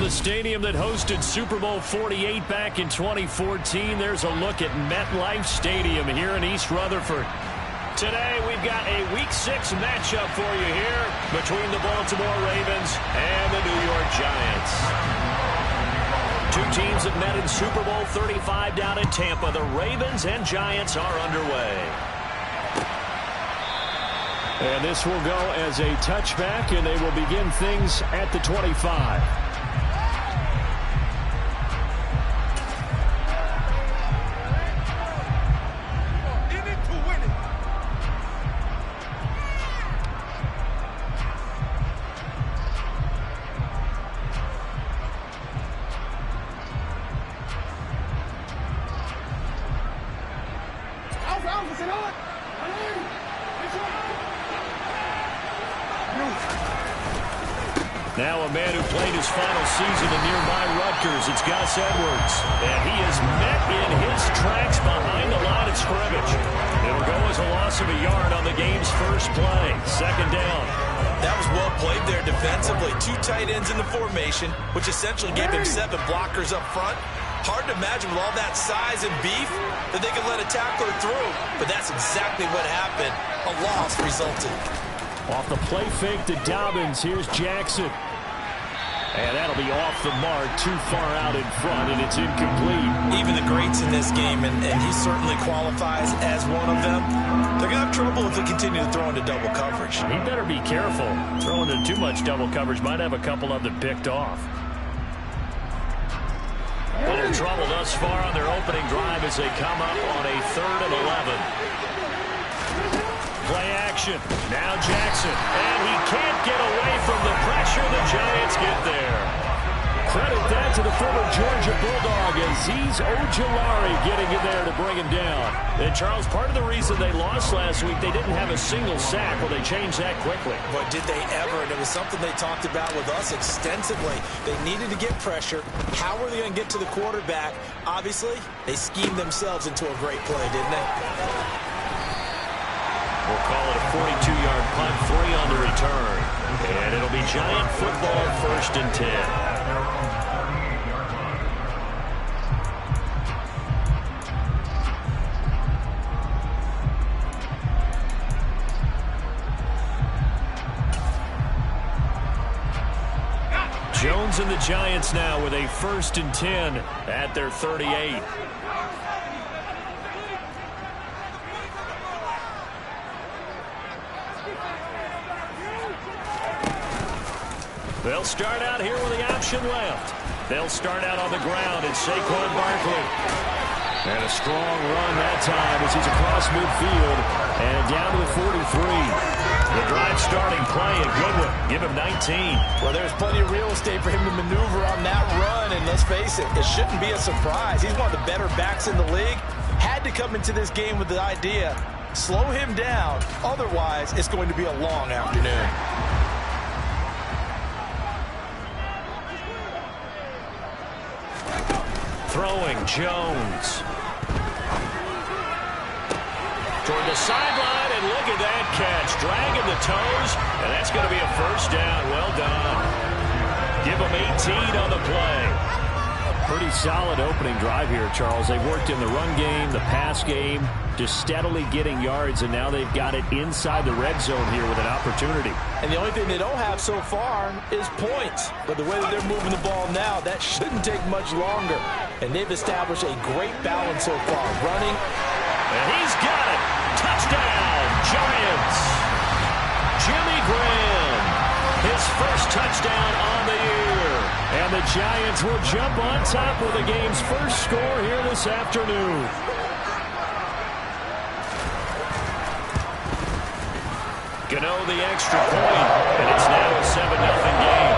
the stadium that hosted Super Bowl 48 back in 2014. There's a look at MetLife Stadium here in East Rutherford. Today, we've got a Week 6 matchup for you here between the Baltimore Ravens and the New York Giants. Two teams that met in Super Bowl 35 down in Tampa. The Ravens and Giants are underway. And this will go as a touchback, and they will begin things at the 25. Now a man who played his final season in nearby Rutgers, it's Gus Edwards. And he is met in his tracks behind the line of scrimmage. It'll go as a loss of a yard on the game's first play. Second down. That was well played there defensively. Two tight ends in the formation, which essentially gave him 7 blockers up front. Hard to imagine with all that size and beef that they could let a tackler through. But that's exactly what happened. A loss resulted. Off the play fake to Dobbins. Here's Jackson. And that'll be off the mark, too far out in front, and it's incomplete. Even the greats in this game, and he certainly qualifies as one of them, they're going to have trouble if they continue to throw into double coverage. He better be careful. Throwing into too much double coverage might have a couple of them picked off. A little trouble thus far on their opening drive as they come up on a 3rd and 11. Play action. Now Jackson. And he can't get away from the pressure. The Giants get there. Credit that to the former Georgia Bulldog, Azeez Ojulari getting in there to bring him down. And Charles, part of the reason they lost last week, they didn't have a single sack. Well, they changed that quickly. But did they ever? And it was something they talked about with us extensively. They needed to get pressure. How were they going to get to the quarterback? Obviously, they schemed themselves into a great play, didn't they? We'll call it a 42-yard punt, 3 on the return. And it'll be Giant football, 1st and 10. Jones and the Giants now with a 1st and 10 at their 38. They'll start out here with the option left. They'll start out on the ground. It's Saquon Barkley. And a strong run that time as he's across midfield and down to the 43. The drive starting play, a good one. Give him 19. Well, there's plenty of real estate for him to maneuver on that run. And let's face it, it shouldn't be a surprise. He's one of the better backs in the league. Had to come into this game with the idea, slow him down. Otherwise, it's going to be a long afternoon. Throwing Jones. Toward the sideline, and look at that catch. Dragging the toes, and that's going to be a 1st down. Well done. Give them 18 on the play. Pretty solid opening drive here, Charles. They've worked in the run game, the pass game, just steadily getting yards, and now they've got it inside the red zone here with an opportunity. And the only thing they don't have so far is points. But the way that they're moving the ball now, that shouldn't take much longer. And they've established a great balance so far. Running. And he's got it. Touchdown, Giants. Jimmy Graham. His first touchdown on the year. And the Giants will jump on top with the game's first score here this afternoon. Gano the extra point, and it's now a 7-0 game.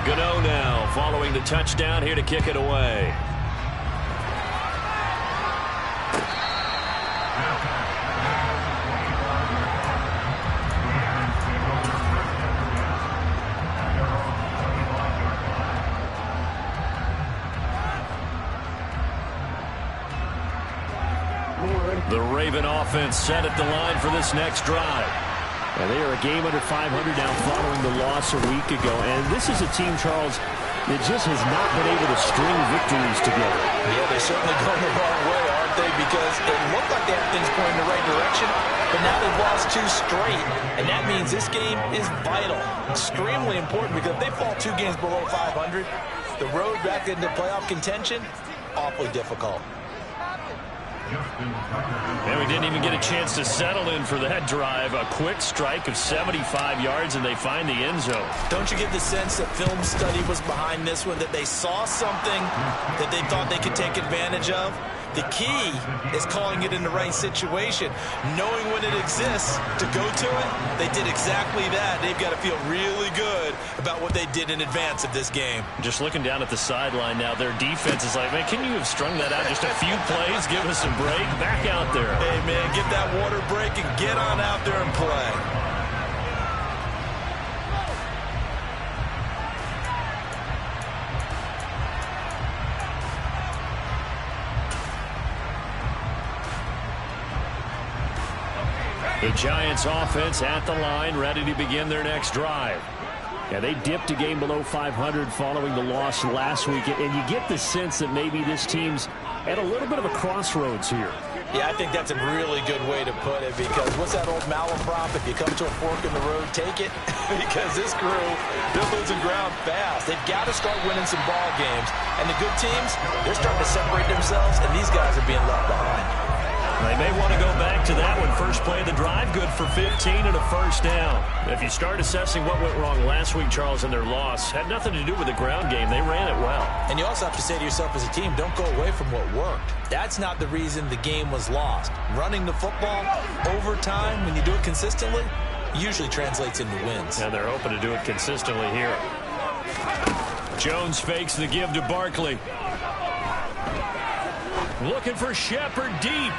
Gano now following the touchdown here to kick it away. The Raven offense set at the line for this next drive. And they are a game under 500 now following the loss a week ago. And this is a team, Charles, that just has not been able to string victories together. Yeah, they're certainly going the wrong way, aren't they? Because it looked like they had things going in the right direction, but now they've lost 2 straight. And that means this game is vital, extremely important, because if they fall 2 games below 500, the road back into playoff contention, awfully difficult. And we didn't even get a chance to settle in for that drive. A quick strike of 75 yards, and they find the end zone. Don't you get the sense that film study was behind this one, that they saw something that they thought they could take advantage of? The key is calling it in the right situation. Knowing when it exists to go to it, they did exactly that. They've got to feel really good about what they did in advance of this game. Just looking down at the sideline now, their defense is like, man, can you have strung that out just a few plays? Give us a break. Back out there. Hey, man, get that water break and get on out there and play. The Giants offense at the line, ready to begin their next drive. Yeah, they dipped a game below 500 following the loss last week, and you get the sense that maybe this team's at a little bit of a crossroads here. Yeah, I think that's a really good way to put it, because what's that old malaprop? If you come to a fork in the road, take it. Because this crew, they're losing ground fast. They've got to start winning some ball games. And the good teams, they're starting to separate themselves, and these guys are being left behind. They may want to go back to that one. First play of the drive, good for 15 and a first down. If you start assessing what went wrong last week, Charles, in their loss, had nothing to do with the ground game. They ran it well. And you also have to say to yourself as a team, don't go away from what worked. That's not the reason the game was lost. Running the football over time, when you do it consistently, usually translates into wins. And they're hoping to do it consistently here. Jones fakes the give to Barkley. Looking for Shepard deep.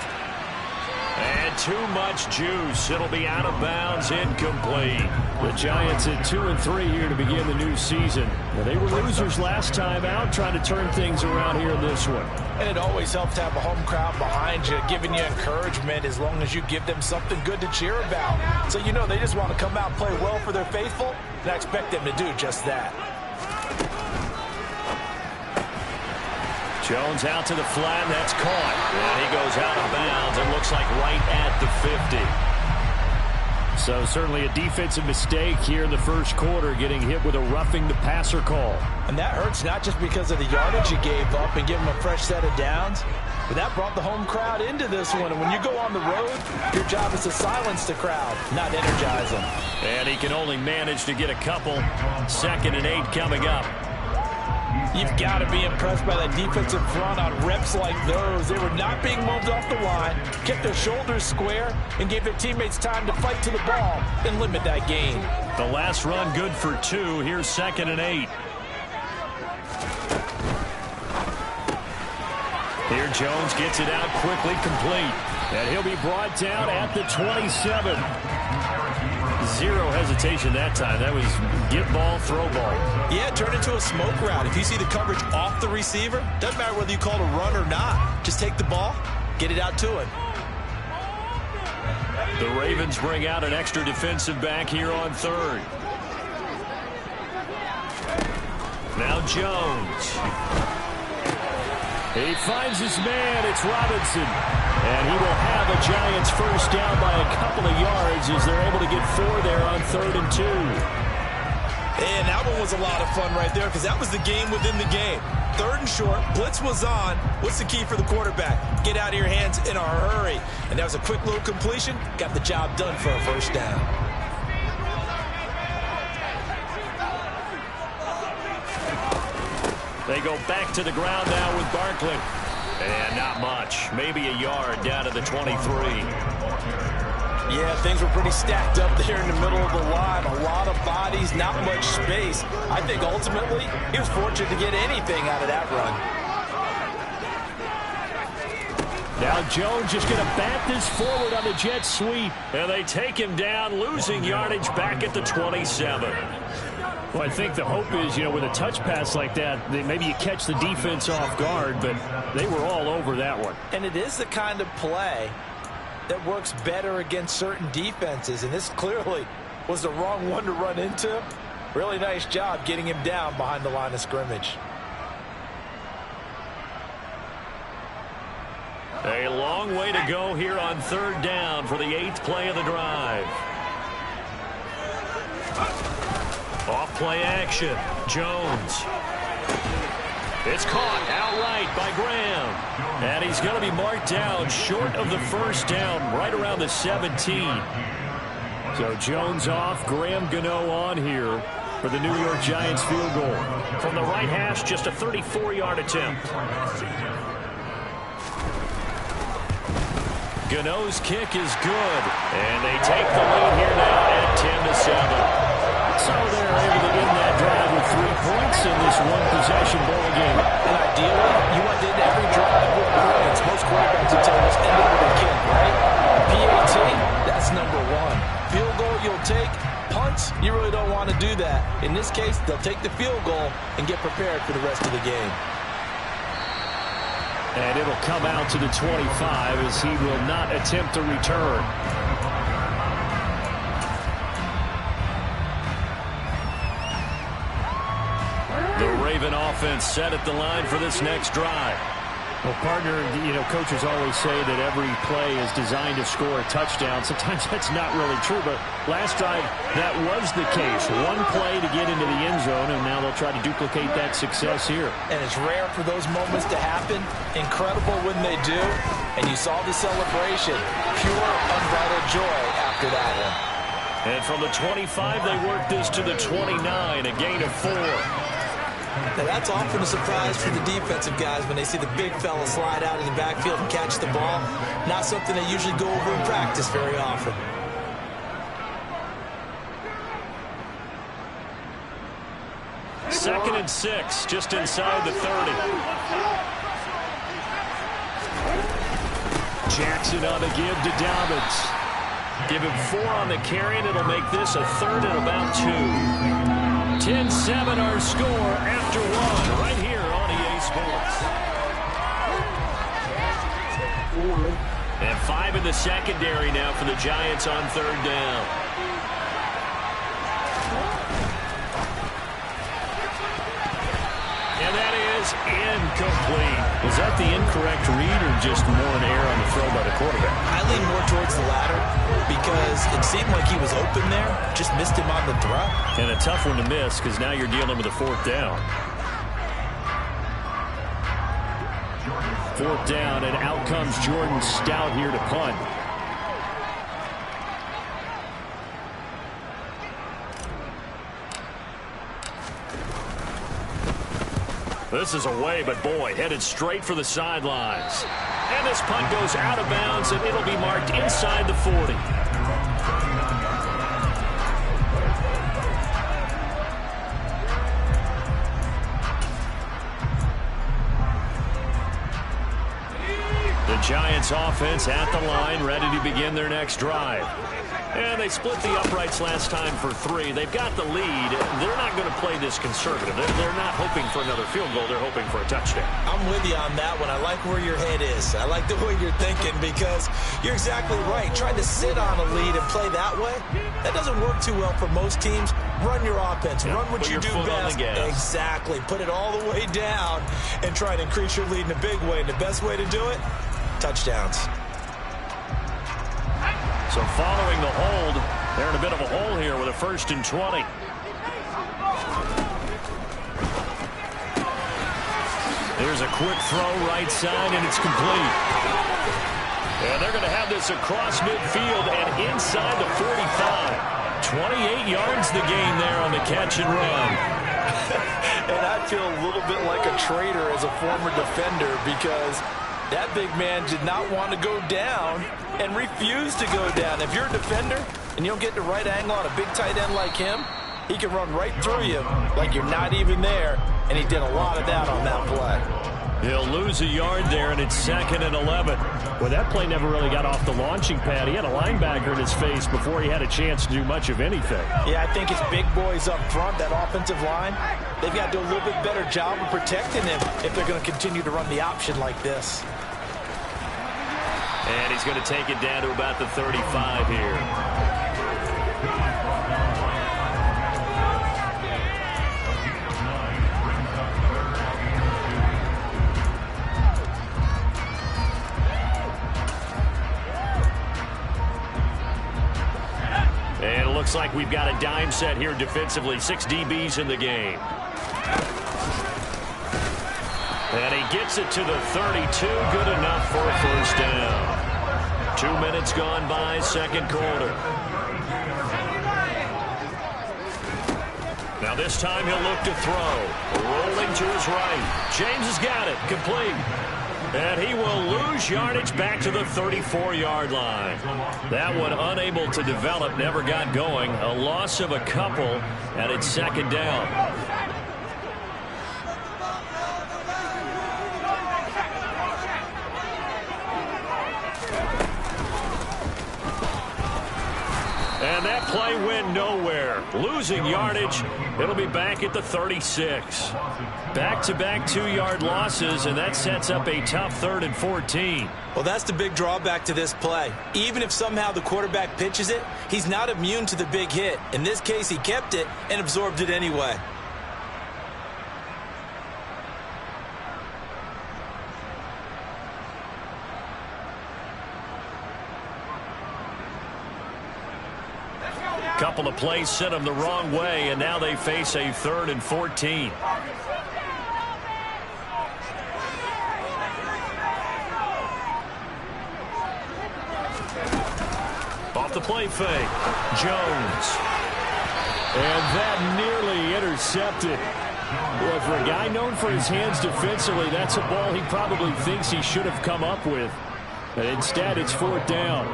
And too much juice. It'll be out of bounds, incomplete. The Giants at 2-3 here to begin the new season. Well, they were losers last time out, trying to turn things around here in this one. And it always helps to have a home crowd behind you, giving you encouragement as long as you give them something good to cheer about. So you know they just want to come out and play well for their faithful, and I expect them to do just that. Jones out to the flat, and that's caught. And he goes out of bounds. It looks like right at the 50. So certainly a defensive mistake here in the first quarter, getting hit with a roughing the passer call. And that hurts not just because of the yardage you gave up and give them a fresh set of downs, but that brought the home crowd into this one. And when you go on the road, your job is to silence the crowd, not energize them. And he can only manage to get a couple. 2nd and 8 coming up. You've got to be impressed by that defensive front on reps like those. They were not being moved off the line, kept their shoulders square, and gave their teammates time to fight to the ball and limit that gain. The last run good for 2. Here's 2nd and 8. Here Jones gets it out quickly, complete. And he'll be brought down at the 27. Zero hesitation that time. That was get ball, throw ball. Yeah, turn into a smoke route. If you see the coverage off the receiver, doesn't matter whether you call it a run or not. Just take the ball, get it out to him. The Ravens bring out an extra defensive back here on 3rd. Now Jones. He finds his man. It's Robinson. And he will have a Giants first down by a couple of yards as they're able to get 4 there on 3rd and 2. And that one was a lot of fun right there because that was the game within the game. 3rd and short, blitz was on. What's the key for the quarterback? Get out of your hands in a hurry. And that was a quick little completion. Got the job done for a first down. They go back to the ground now with Barkley. And not much. Maybe a yard down to the 23. Yeah, things were pretty stacked up there in the middle of the line. A lot of bodies, not much space. I think ultimately he was fortunate to get anything out of that run. Now Jones just going to bat this forward on the jet sweep. And they take him down, losing yardage back at the 27. Well, I think the hope is, with a touch pass like that, maybe you catch the defense off guard, but they were all over that one. And it is the kind of play that works better against certain defenses, and this clearly was the wrong one to run into. Really nice job getting him down behind the line of scrimmage. A long way to go here on third down for the 8th play of the drive. Off play action. Jones. It's caught outright by Graham. And he's going to be marked down short of the first down, right around the 17. So Jones off, Graham Gano on here for the New York Giants field goal. From the right hash, just a 34-yard attempt. Gano's kick is good. And they take the lead here now at 10-7. So they're able to end that drive with 3 points in this one-possession ball game. And ideally, you want to end every drive with points. Most quarterbacks would tell you just end it with a kick, right? PAT, that's number one. Field goal you'll take. Punts, you really don't want to do that. In this case, they'll take the field goal and get prepared for the rest of the game. And it'll come out to the 25 as he will not attempt to return. The Raven offense set at the line for this next drive. Well, partner, you know, coaches always say that every play is designed to score a touchdown. Sometimes that's not really true, but last drive, that was the case. One play to get into the end zone, and now they'll try to duplicate that success here. And it's rare for those moments to happen. Incredible when they do. And you saw the celebration. Pure, unbridled joy after that one. And from the 25, they work this to the 29, a gain of 4. Now that's often a surprise for the defensive guys when they see the big fella slide out in the backfield and catch the ball. Not something they usually go over in practice very often. Second and 6, just inside the 30. Jackson on the give to Dobbins. Give him 4 on the carry, and it'll make this a 3rd and about 2. 10-7 our score after 1 right here on EA Sports. And 5 in the secondary now for the Giants on 3rd down. And that is incomplete. Was that the incorrect read or just more an error on the throw by the quarterback? I lean more towards the latter because it seemed like he was open there, just missed him on the throw. And a tough one to miss because now you're dealing with a 4th down. 4th down, and out comes Jordan Stout here to punt. This is away, but boy, headed straight for the sidelines. And this punt goes out of bounds, and it'll be marked inside the 40. The Giants offense at the line, ready to begin their next drive. And they split the uprights last time for 3. They've got the lead. They're not going to play this conservative. They're not hoping for another field goal. They're hoping for a touchdown. I'm with you on that one. I like where your head is. I like the way you're thinking because you're exactly right. Trying to sit on a lead and play that way, that doesn't work too well for most teams. Run your offense. Run what you do best. Exactly. Put it all the way down and try to increase your lead in a big way. And the best way to do it, touchdowns. So following the hold, they're in a bit of a hole here with a 1st and 20. There's a quick throw right side, and it's complete. And they're going to have this across midfield and inside the 45. 28 yards the gain there on the catch and run. And I feel a little bit like a traitor as a former defender because that big man did not want to go down and refused to go down. If you're a defender and you don't get the right angle on a big tight end like him, he can run right through you like you're not even there, and he did a lot of that on that play. He'll lose a yard there, and it's 2nd and 11. Well, that play never really got off the launching pad. He had a linebacker in his face before he had a chance to do much of anything. Yeah, I think his big boys up front, that offensive line, they've got to do a little bit better job of protecting him if they're going to continue to run the option like this. And he's going to take it down to about the 35 here. And it looks like we've got a dime set here defensively. 6 DBs in the game. And he gets it to the 32. Good enough for a first down. 2 minutes gone by, second quarter. Now this time he'll look to throw. Rolling to his right. James has got it. Complete. And he will lose yardage back to the 34-yard line. That one unable to develop, never got going. A loss of a couple, and it's second down. And that play went nowhere. Losing yardage, it'll be back at the 36. Back-to-back 2-yard losses, and that sets up a tough 3rd and 14. Well, that's the big drawback to this play. Even if somehow the quarterback pitches it, he's not immune to the big hit. In this case, he kept it and absorbed it anyway. Couple of plays sent them the wrong way, and now they face a 3rd and 14. Off the play fake. Jones. And that nearly intercepted. Well, for a guy known for his hands defensively, that's a ball he probably thinks he should have come up with. But instead, it's 4th down.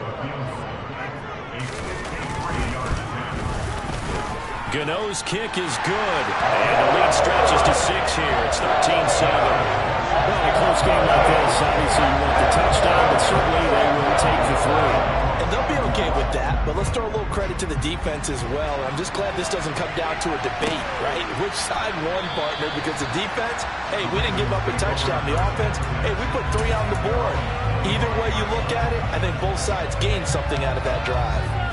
Gano's kick is good. And the lead stretches to 6 here. It's 13-7. Well, in a close game like this, obviously you want the touchdown, but certainly they will take the 3. And they'll be okay with that, but let's throw a little credit to the defense as well. I'm just glad this doesn't come down to a debate, right? Which side won, partner? Because the defense, hey, we didn't give up a touchdown. The offense, hey, we put 3 on the board. Either way you look at it, I think both sides gained something out of that drive.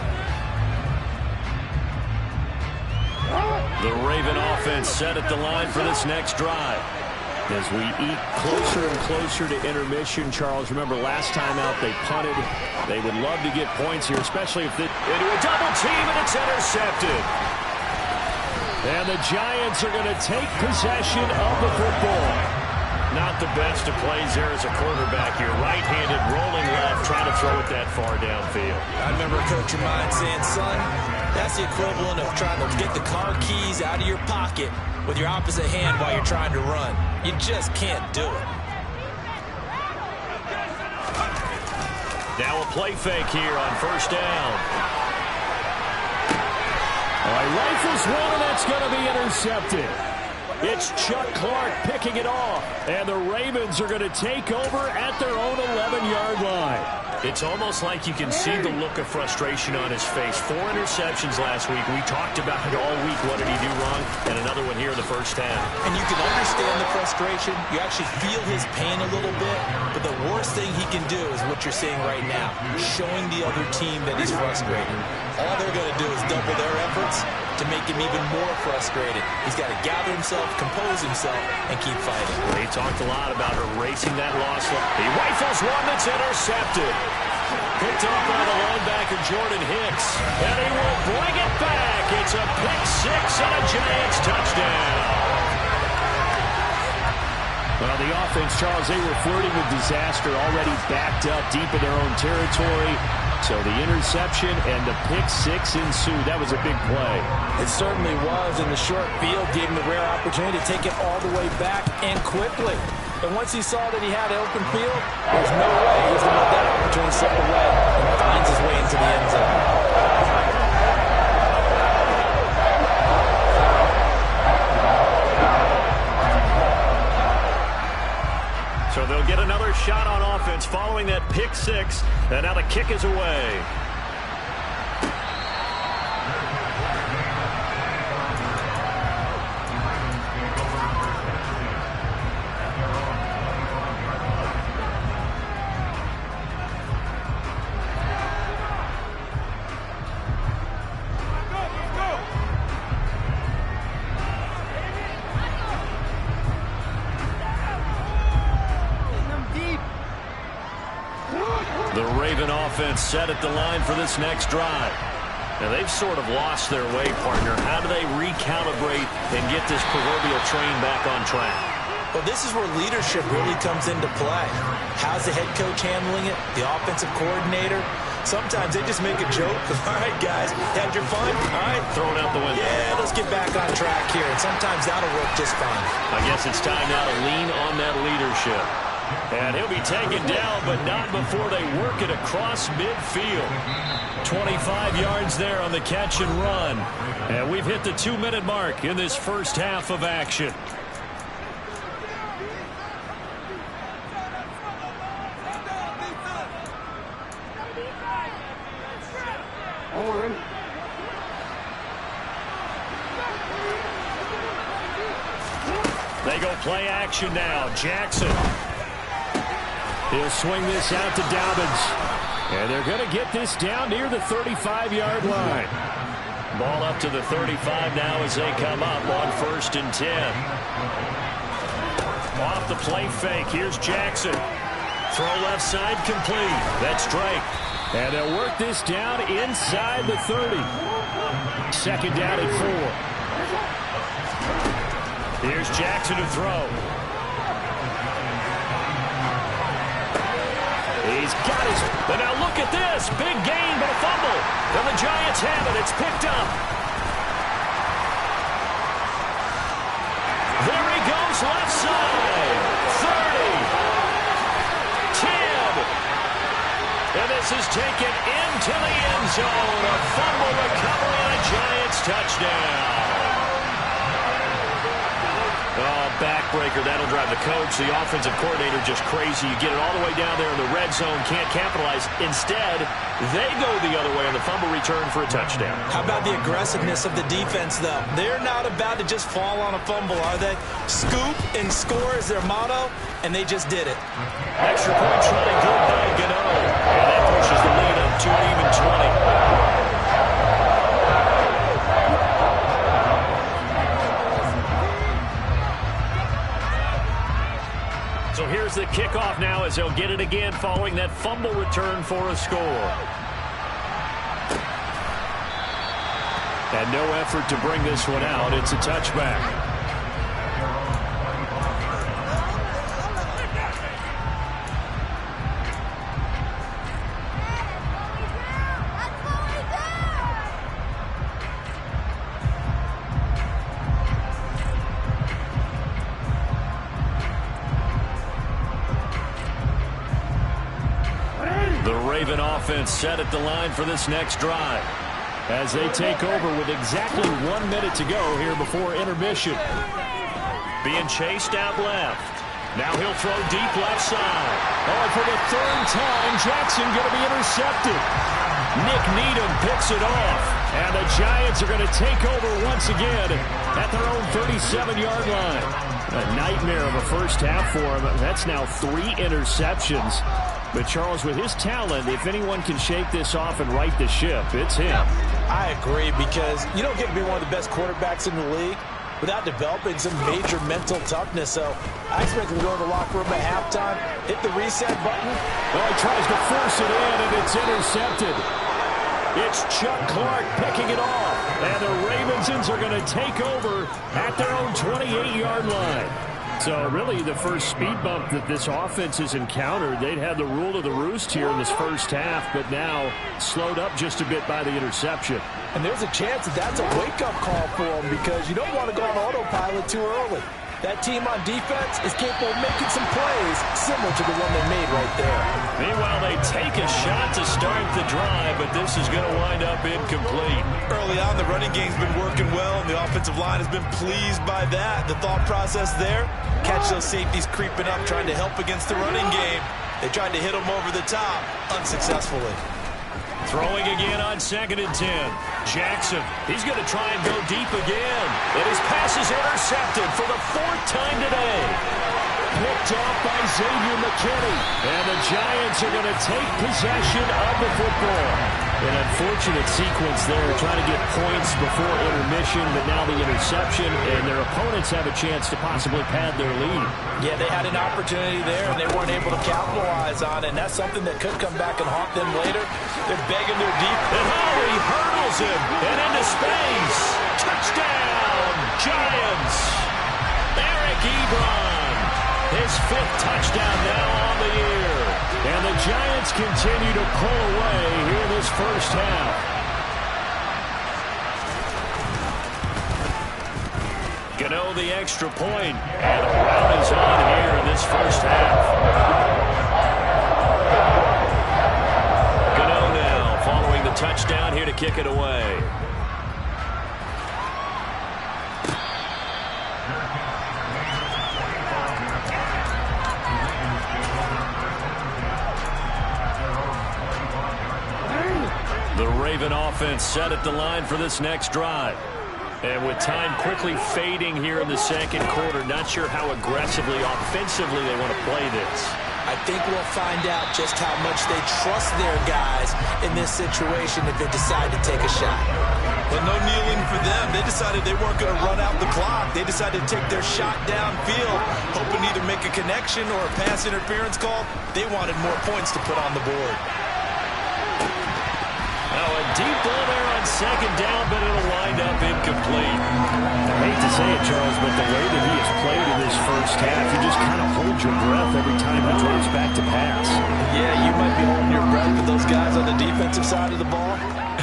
The Raven offense set at the line for this next drive. As we eat closer and closer to intermission, Charles, remember last time out they punted. They would love to get points here, especially if they... Into a double team, and it's intercepted. And the Giants are going to take possession of the football. Not the best of plays there as a quarterback. You're right-handed, rolling left, trying to throw it that far downfield. I remember a coach of mine saying, son, that's the equivalent of trying to get the car keys out of your pocket with your opposite hand while you're trying to run. You just can't do it. Now a play fake here on first down. All right, rifles one, and that's going to be intercepted. It's Chuck Clark picking it off, and the Ravens are going to take over at their own 11-yard line. It's almost like you can see the look of frustration on his face. 4 interceptions last week. We talked about it all week. What did he do wrong? And another one here in the first half. And you can understand the frustration. You actually feel his pain a little bit. But the worst thing he can do is what you're seeing right now, showing the other team that he's frustrated. All they're going to do is double their efforts to make him even more frustrated. He's got to gather himself, compose himself, and keep fighting. He talked a lot about erasing that loss. He rifles one that's intercepted. Picked off by the linebacker, Jordan Hicks. And he will bring it back. It's a pick 6 and a Giants touchdown. Well, the offense, Charles, they were flirting with disaster, already backed up deep in their own territory. So the interception and the pick 6 ensued. That was a big play. It certainly was, and the short field gave him the rare opportunity to take it all the way back and quickly. And once he saw that he had open field, there's no way he was going to let that opportunity slip away, and finds his way into the end zone. So they'll get another shot on offense following that pick 6. And now the kick is away. Raven offense set at the line for this next drive. Now, they've sort of lost their way, partner. How do they recalibrate and get this proverbial train back on track? Well, this is where leadership really comes into play. How's the head coach handling it? The offensive coordinator? Sometimes they just make a joke. All right, guys, had your fun? All right. Throw it out the window. Yeah, let's get back on track here. And sometimes that'll work just fine. I guess it's time now to lean on that leadership. And he'll be taken down, but not before they work it across midfield. 25 yards there on the catch and run. And we've hit the 2-minute mark in this first half of action. They go play action now. Jackson. He'll swing this out to Dobbins. And they're going to get this down near the 35-yard line. Ball up to the 35 now as they come up on 1st and 10. Off the play fake. Here's Jackson. Throw left side complete. That's Drake. And they'll work this down inside the 30. 2nd down and 4. Here's Jackson to throw. He's got his... But now look at this. Big gain, but a fumble. And the Giants have it. It's picked up. There he goes, left side. 30. 10. And this is taken into the end zone. A fumble recovery and a Giants touchdown. Oh, backbreaker. That'll drive the coach, the offensive coordinator, just crazy. You get it all the way down there in the red zone, can't capitalize. Instead, they go the other way on the fumble return for a touchdown. How about the aggressiveness of the defense, though? They're not about to just fall on a fumble, are they? Scoop and score is their motto, and they just did it. Extra point trying good by Gano. And that pushes the lead up to an even 20. So here's the kickoff now as they'll get it again following that fumble return for a score. And no effort to bring this one out. It's a touchback. Offense set at the line for this next drive as they take over with exactly 1 minute to go here before intermission. Being chased out left. Now he'll throw deep left side. Oh, for the 3rd time, Jackson going to be intercepted. Nick Needham picks it off. And the Giants are going to take over once again at their own 37-yard line. A nightmare of a first half for him. That's now 3 interceptions. But, Charles, with his talent, if anyone can shake this off and right the ship, it's him. I agree, because you don't get to be one of the best quarterbacks in the league without developing some major mental toughness. So I expect him to go in the locker room at halftime, hit the reset button. Well, he tries to force it in, and it's intercepted. It's Chuck Clark picking it off. And the Ravensons are going to take over at their own 28-yard line. So really the first speed bump that this offense has encountered. They'd had the rule of the roost here in this first half, but now slowed up just a bit by the interception. And there's a chance that that's a wake-up call for them, because you don't want to go on autopilot too early. That team on defense is capable of making some plays similar to the one they made right there. Meanwhile, they take a shot to start the drive, but this is going to wind up incomplete. Early on, the running game's been working well, and the offensive line has been pleased by that. The thought process there, catch those safeties creeping up, trying to help against the running game. They tried to hit them over the top, unsuccessfully. Throwing again on 2nd and 10. Jackson, he's going to try and go deep again. And his pass is intercepted for the 4th time today. Picked off by Xavier McKinney. And the Giants are going to take possession of the football. An unfortunate sequence there, trying to get points before intermission, but now the interception, and their opponents have a chance to possibly pad their lead. Yeah, they had an opportunity there, and they weren't able to capitalize on it, and that's something that could come back and haunt them later. They're begging their deep. And Hurley hurdles him, and into space. Touchdown, Giants. Eric Ebron, his 5th touchdown now on the year. And the Giants continue to pull away here this first half. Gano the extra point, and a rout is on here in this first half. Gano now following the touchdown here to kick it away. The Raven offense set at the line for this next drive. And with time quickly fading here in the second quarter, not sure how aggressively, offensively they want to play this. I think we'll find out just how much they trust their guys in this situation if they decide to take a shot. But no kneeling for them. They decided they weren't going to run out the clock. They decided to take their shot downfield, hoping to either make a connection or a pass interference call. They wanted more points to put on the board. Now a deep ball there on second down, but it'll wind up incomplete. I hate to say it, Charles, but the way that he has played in this first half, you just kind of hold your breath every time he drops back to pass. Yeah, you might be holding your breath, but those guys on the defensive side of the ball,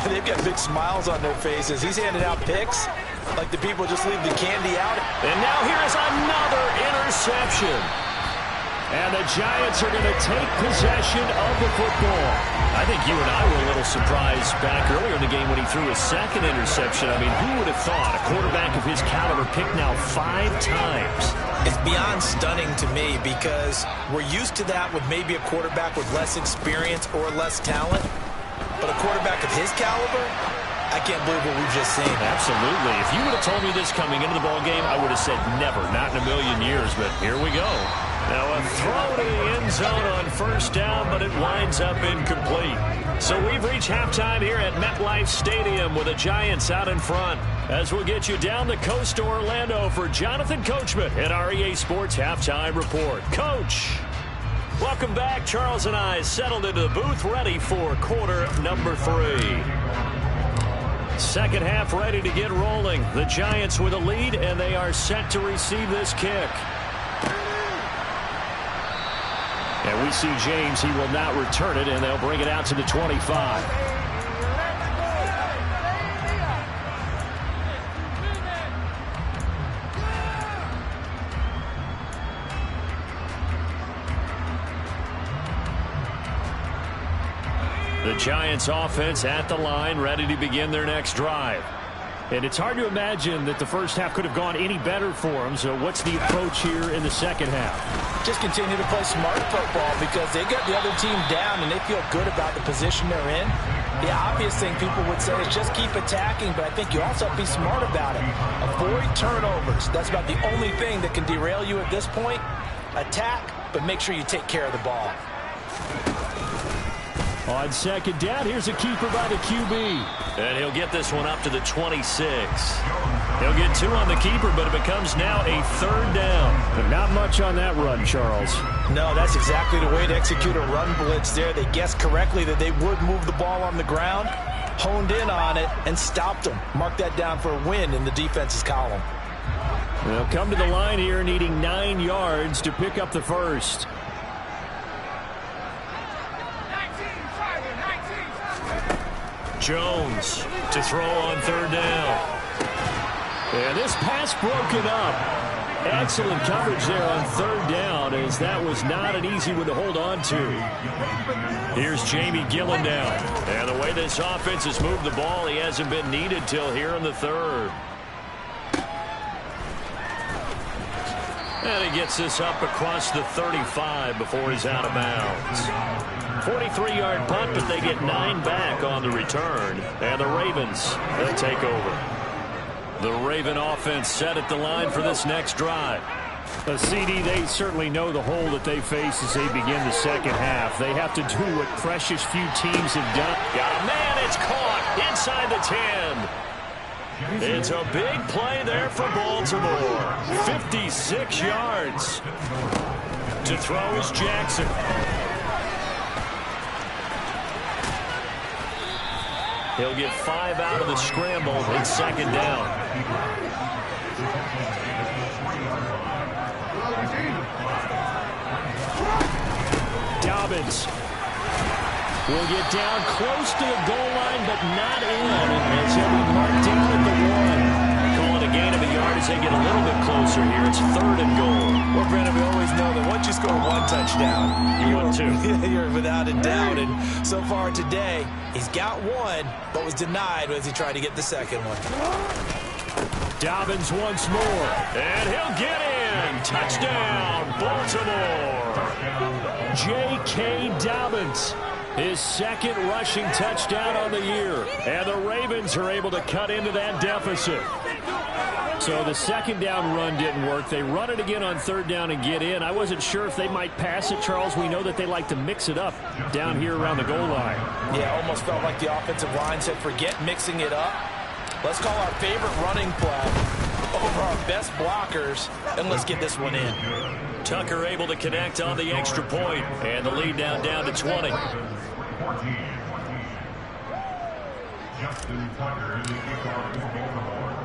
they've got big smiles on their faces. He's handing out picks like the people just leave the candy out. And now here's another interception. And the Giants are going to take possession of the football. I think you and I were a little surprised back earlier in the game when he threw his second interception. I mean, who would have thought a quarterback of his caliber picked now 5 times? It's beyond stunning to me because we're used to that with maybe a quarterback with less experience or less talent. But a quarterback of his caliber, I can't believe what we've just seen. Absolutely. If you would have told me this coming into the ball game, I would have said never, not in a million years. But here we go. Now a throw to the end zone on first down, but it winds up incomplete. So we've reached halftime here at MetLife Stadium with the Giants out in front. As we'll get you down the coast to Orlando for Jonathan Coachman at our EA Sports Halftime Report. Coach, welcome back. Charles and I settled into the booth ready for quarter number 3. Second half ready to get rolling. The Giants with a lead, and they are set to receive this kick. And we see James. He will not return it, and they'll bring it out to the 25. The Giants offense at the line, ready to begin their next drive. And it's hard to imagine that the first half could have gone any better for them. So what's the approach here in the second half? Just continue to play smart football because they got the other team down and they feel good about the position they're in. The obvious thing people would say is just keep attacking, but I think you also have to be smart about it. Avoid turnovers. That's about the only thing that can derail you at this point. Attack, but make sure you take care of the ball. On second down, here's a keeper by the QB. And he'll get this one up to the 26. He'll get 2 on the keeper, but it becomes now a third down. But not much on that run, Charles. No, that's exactly the way to execute a run blitz there. They guessed correctly that they would move the ball on the ground, honed in on it, and stopped them. Mark that down for a win in the defense's column. They'll come to the line here needing 9 yards to pick up the first. Jones to throw on third down. And this pass broken up. Excellent coverage there on third down, as that was not an easy one to hold on to. Here's Jamie Gillen down. And the way this offense has moved the ball, he hasn't been needed till here in the third. And he gets this up across the 35 before he's out of bounds. 43-yard punt, but they get 9 back on the return. And the Ravens, they'll take over. The Raven offense set at the line for this next drive. CD, they certainly know the hole that they face as they begin the second half. They have to do what precious few teams have done. Got a man, it's caught inside the 10. It's a big play there for Baltimore. 56 yards. To throw is Jackson. He'll get 5 out of the scramble in second down. Dobbins will get down close to the goal line, but not in. As he'll be marked down at the 1. Calling a gain of a yard as they get a little bit closer here. It's 3rd and goal. Well, Brandon, we always know that once you score 1 touchdown, you want 2. You're without a doubt. And so far today, he's got 1, but was denied as he tried to get the second one. Dobbins once more. And he'll get in. Touchdown, Baltimore. J.K. Dobbins, his 2nd rushing touchdown on the year. And the Ravens are able to cut into that deficit. So the second down run didn't work. They run it again on 3rd down and get in. I wasn't sure if they might pass it, Charles. We know that they like to mix it up down here around the goal line. Yeah, almost felt like the offensive line said, forget mixing it up. Let's call our favorite running play over our best blockers, and let's get this one in. Tucker able to connect on the extra point, and the lead down to 20.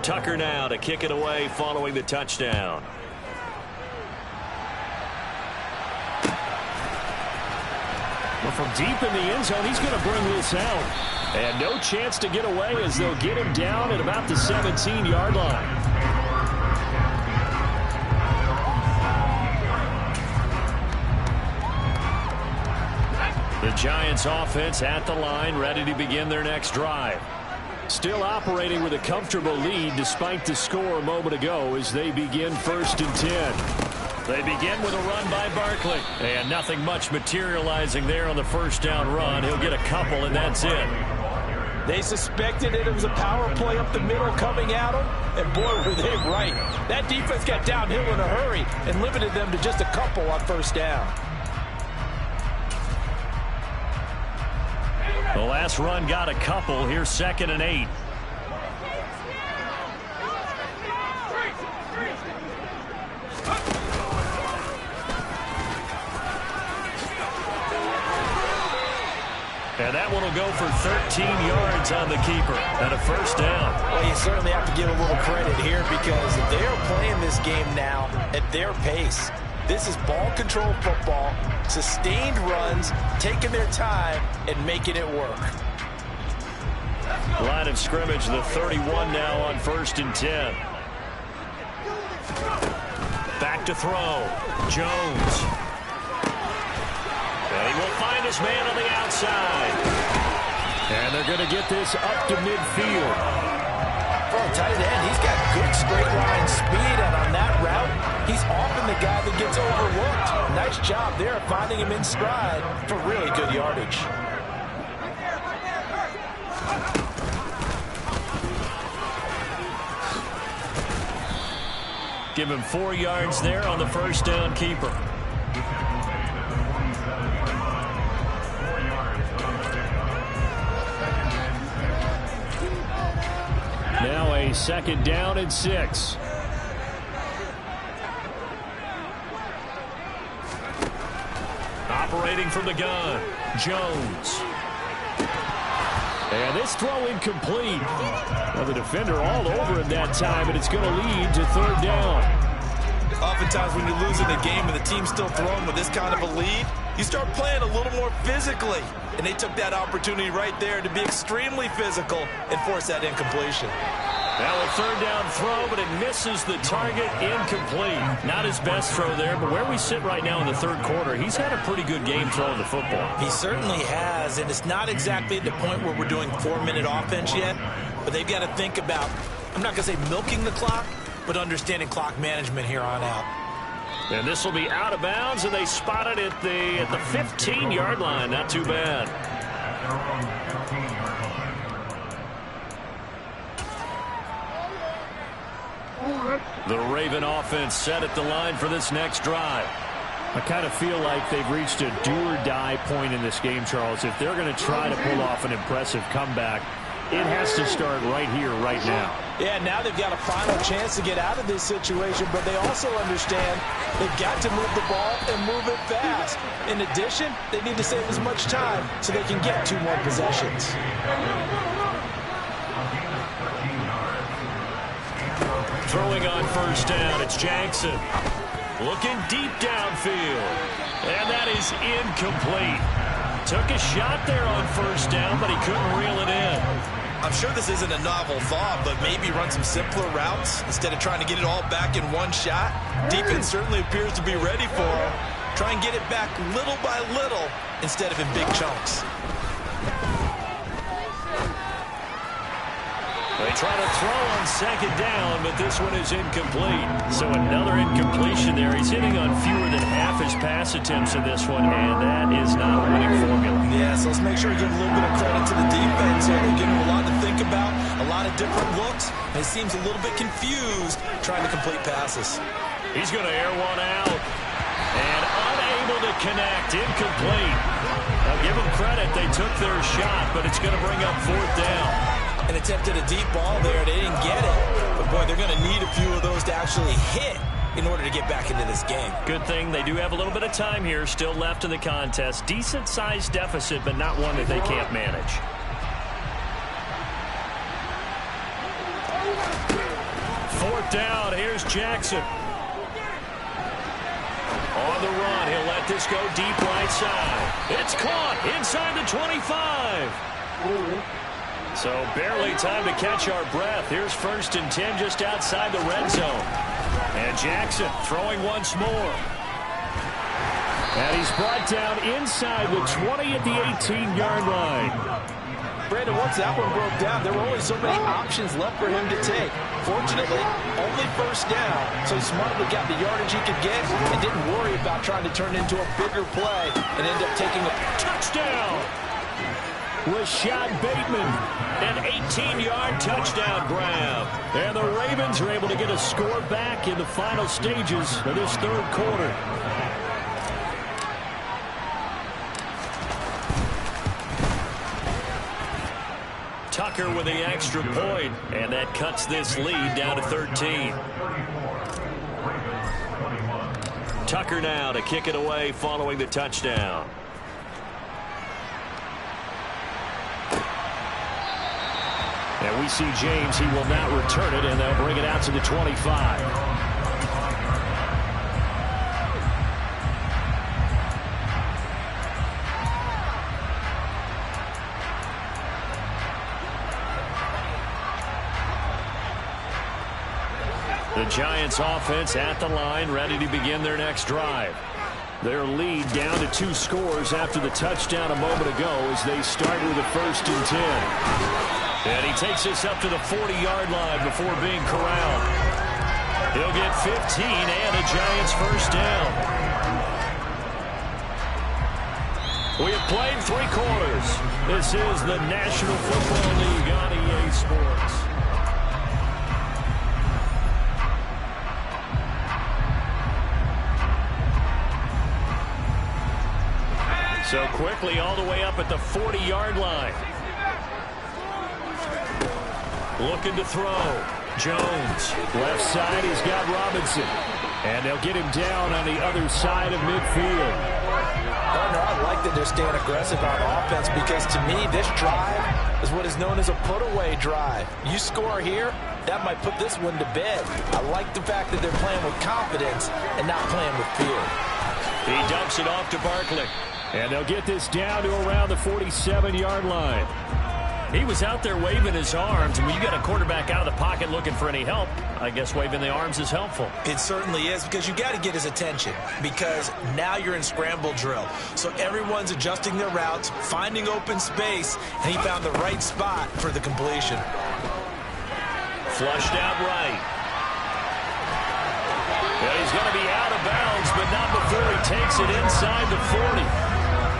Tucker now to kick it away following the touchdown. Well, from deep in the end zone, he's going to bring this out. And no chance to get away as they'll get him down at about the 17-yard line. The Giants offense at the line, ready to begin their next drive. Still operating with a comfortable lead despite the score a moment ago as they begin 1st and 10. They begin with a run by Barkley. And nothing much materializing there on the 1st down run. He'll get a couple, and that's it. They suspected it was a power play up the middle coming at them, and boy, were they right. That defense got downhill in a hurry and limited them to just a couple on 1st down. The last run got a couple. Here's 2nd and 8. And that one will go for 13 yards on the keeper and a 1st down. Well, you certainly have to give a little credit here because they are playing this game now at their pace. This is ball control football, sustained runs, taking their time and making it work. Line of scrimmage, the 31 now on 1st and 10. Back to throw. Jones. And he will find his man on the outside. And they're going to get this up to midfield. For a tight end, he's got good straight line speed, and on that route, he's often the guy that gets overlooked. Nice job there finding him in stride for really good yardage. Give him 4 yards there on the 1st down keeper. Now a 2nd down and 6. Operating from the gun, Jones. And this throw incomplete. Well, the defender all over him that time, and it's going to lead to 3rd down. Oftentimes when you're losing a game and the team's still throwing with this kind of a lead, you start playing a little more physically. And they took that opportunity right there to be extremely physical and force that incompletion. Now a 3rd down throw, but it misses the target, incomplete. Not his best throw there, but where we sit right now in the 3rd quarter, he's had a pretty good game throwing the football. He certainly has, and it's not exactly at the point where we're doing 4-minute offense yet, but they've got to think about, I'm not going to say milking the clock, but understanding clock management here on out. And this will be out of bounds, and they spot it at the 15-yard line. Not too bad. The Raven offense set at the line for this next drive. I kind of feel like they've reached a do-or-die point in this game, Charles. If they're going to try to pull off an impressive comeback, it has to start right here, right now. Yeah, now they've got a final chance to get out of this situation, but they also understand they've got to move the ball and move it fast. In addition, they need to save as much time so they can get 2 more possessions. Throwing on first down, it's Jackson. Looking deep downfield. And that is incomplete. Took a shot there on first down, but he couldn't reel it in. I'm sure this isn't a novel thought, but maybe run some simpler routes instead of trying to get it all back in one shot. Defense certainly appears to be ready for him. Try and get it back little by little instead of in big chunks. They try to throw on second down, but this one is incomplete. So another incompletion there. He's hitting on fewer than half his pass attempts in this one, and that is not a winning formula. Yeah, so let's make sure we give a little bit of credit to the defense. They're giving him a lot to think about, a lot of different looks, and he seems a little bit confused trying to complete passes. He's going to air one out, and unable to connect, incomplete. I'll give them credit. They took their shot, but it's going to bring up fourth down. An attempt at a deep ball there. They didn't get it. But, boy, they're going to need a few of those to actually hit in order to get back into this game. Good thing they do have a little bit of time here still left in the contest. Decent-sized deficit, but not one that they can't manage. Fourth down. Here's Jackson. On the run. He'll let this go deep right side. It's caught inside the 25. So barely time to catch our breath. Here's 1st and 10 just outside the red zone. And Jackson throwing once more. And he's brought down inside the 20 at the 18-yard line. Brandon, once that one broke down, there were only so many options left for him to take. Fortunately, only first down, so he smartly got the yardage he could get and didn't worry about trying to turn into a bigger play and end up taking a touchdown. Rashad Bateman, an 18-yard touchdown grab. And the Ravens are able to get a score back in the final stages of this third quarter. Tucker with the extra point, and that cuts this lead down to 13. Tucker now to kick it away following the touchdown. And we see James. He will not return it, and they'll bring it out to the 25. The Giants offense at the line, ready to begin their next drive. Their lead down to 2 scores after the touchdown a moment ago as they start with a 1st and 10. And he takes us up to the 40-yard line before being corralled. He'll get 15 and a Giants first down. We have played 3 quarters. This is the National Football League on EA Sports. So quickly all the way up at the 40-yard line. Looking to throw. Jones. Left side, he's got Robinson. And they'll get him down on the other side of midfield. Partner, I like that they're staying aggressive on offense because to me, this drive is what is known as a put-away drive. You score here, that might put this one to bed. I like the fact that they're playing with confidence and not playing with fear. He dumps it off to Barkley. And they'll get this down to around the 47-yard line. He was out there waving his arms, and when you got a quarterback out of the pocket looking for any help, I guess waving the arms is helpful. It certainly is, because you got to get his attention, because now you're in scramble drill. So everyone's adjusting their routes, finding open space, and he found the right spot for the completion. Flushed out right. Well, he's going to be out of bounds, but not before he takes it inside the 40.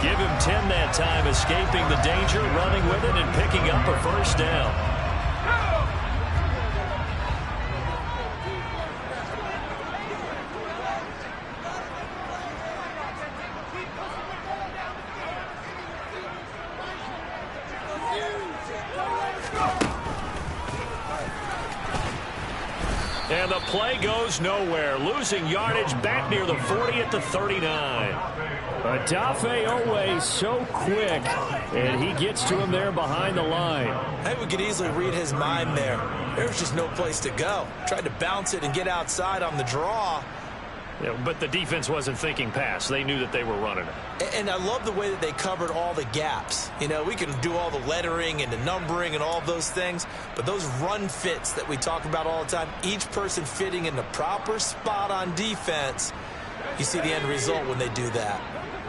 Give him 10 that time, escaping the danger, running with it, and picking up a first down. And the play goes nowhere. Losing yardage back near the 40 at the 39. Odafe Owe so quick, and he gets to him there behind the line. I think we could easily read his mind there. There was just no place to go. Tried to bounce it and get outside on the draw. Yeah, but the defense wasn't thinking pass. They knew that they were running it. And I love the way that they covered all the gaps. You know, we can do all the lettering and the numbering and all of those things, but those run fits that we talk about all the time, each person fitting in the proper spot on defense, you see the end result when they do that.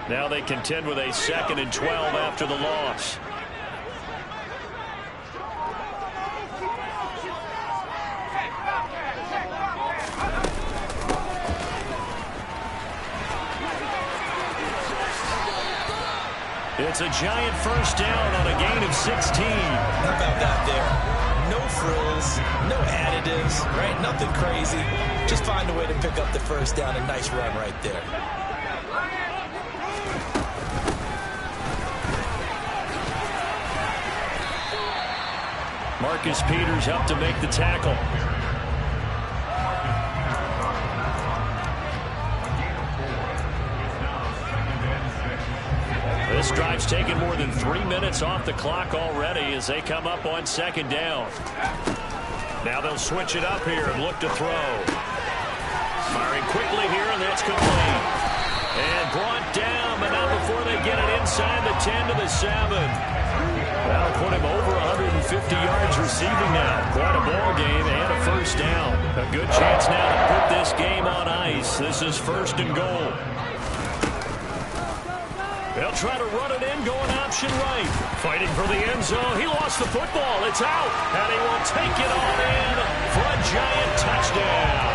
Now they contend with a 2nd and 12 after the loss. It's a giant first down on a gain of 16. How about that there? No frills, no additives, right? Nothing crazy. Just find a way to pick up the first down. A nice run right there. Marcus Peters up to make the tackle. This drive's taken more than 3 minutes off the clock already as they come up on 2nd down. Now they'll switch it up here and look to throw. Firing quickly here, and that's complete. And brought down, but not before they get it inside the 10 to the 7. That'll put him over 150 yards receiving now. Quite a ball game and a first down. A good chance now to put this game on ice. This is 1st and goal. They'll try to run it in, going option right. Fighting for the end zone. He lost the football. It's out. And he will take it on in for a giant touchdown.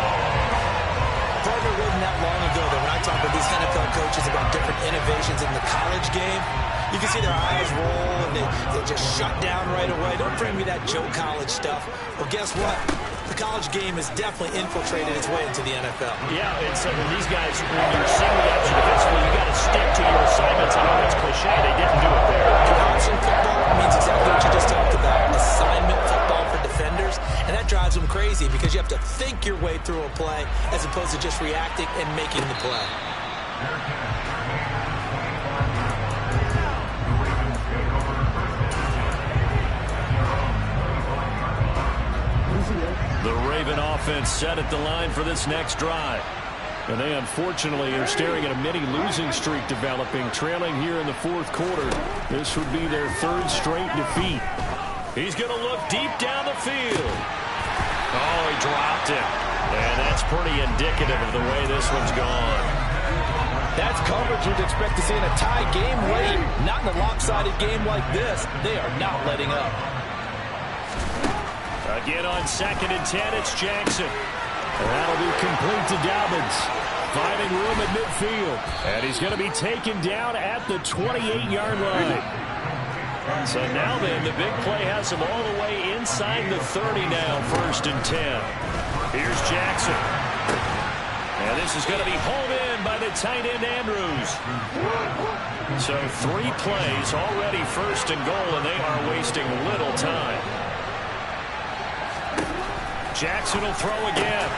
Partner, it wasn't that long ago that when I talk with these NFL coaches about different innovations in the college game, you can see their eyes roll and they just shut down right away. Don't bring me that Joe College stuff. Well, guess what? The college game has definitely infiltrated its way into the NFL. Yeah, and so when these guys, when you're single option defensively, you got to stick to your assignments. I know that's cliche. They didn't do it there. Option football means exactly what you just talked about. Assignment football for defenders. And that drives them crazy because you have to think your way through a play as opposed to just reacting and making the play. The Raven offense set at the line for this next drive. And they unfortunately are staring at a mini losing streak developing, trailing here in the 4th quarter. This would be their 3rd straight defeat. He's going to look deep down the field. Oh, he dropped it. And that's pretty indicative of the way this one's gone. That's coverage you'd expect to see in a tie game late. Not in a lopsided game like this. They are not letting up. Again on 2nd and 10, it's Jackson. That'll be complete to Dobbins. Finding room at midfield. And he's going to be taken down at the 28-yard line. So now then, the big play has him all the way inside the 30 now, 1st and 10. Here's Jackson. And this is going to be hauled in by the tight end, Andrews. So 3 plays already 1st and goal, and they are wasting little time. Jackson will throw again.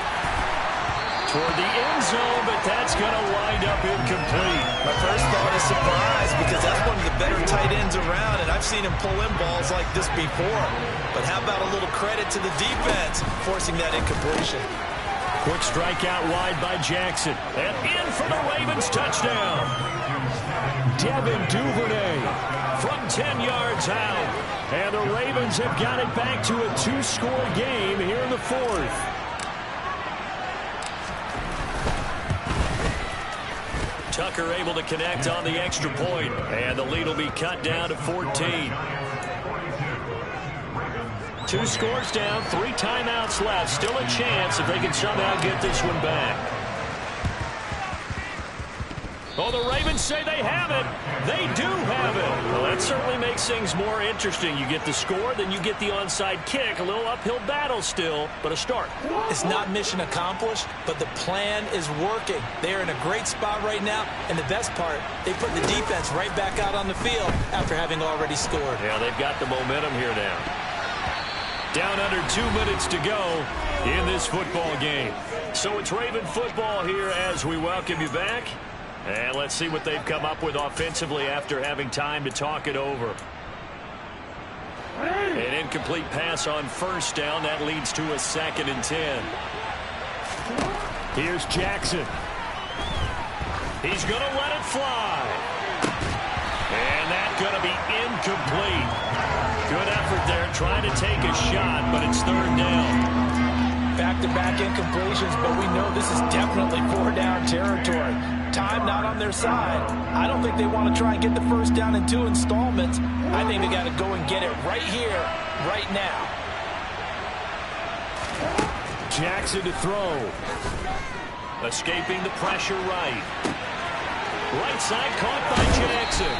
Toward the end zone, but that's going to wind up incomplete. My first thought is surprise because that's one of the better tight ends around, and I've seen him pull in balls like this before. But how about a little credit to the defense forcing that incompletion? Quick strike out wide by Jackson. And in for the Ravens touchdown. Devin Duvernay from 10 yards out. And the Ravens have got it back to a 2-score game here in the 4th. Tucker able to connect on the extra point, and the lead will be cut down to 14. 2 scores down, 3 timeouts left. Still a chance if they can somehow get this one back. Oh, the Ravens say they have it. They do have it. Well, that certainly makes things more interesting. You get the score, then you get the onside kick. A little uphill battle still, but a start. It's not mission accomplished, but the plan is working. They're in a great spot right now, and the best part, they put the defense right back out on the field after having already scored. Yeah, they've got the momentum here now. Down under 2 minutes to go in this football game. So it's Raven football here as we welcome you back. And let's see what they've come up with offensively after having time to talk it over. An incomplete pass on first down. That leads to a 2nd and 10. Here's Jackson. He's going to let it fly. And that's going to be incomplete. Good effort there trying to take a shot, but it's 3rd down. Back-to-back incompletions, but we know this is definitely 4-down territory. Time not on their side. I don't think they want to try and get the first down in 2 installments. I think they got to go and get it right here, right now. Jackson to throw. Escaping the pressure right. Right side caught by Jackson.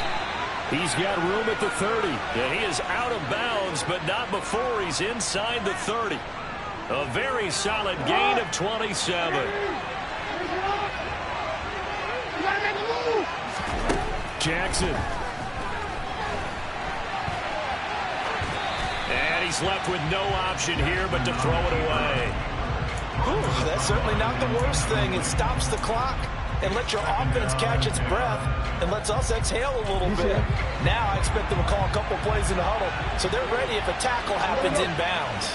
He's got room at the 30. Yeah, he is out of bounds, but not before he's inside the 30. A very solid gain of 27. Jackson. And he's left with no option here but to throw it away. Ooh, that's certainly not the worst thing. It stops the clock and lets your offense catch its breath and lets us exhale a little bit. Now I expect them to call a couple plays in the huddle so they're ready if a tackle happens inbounds.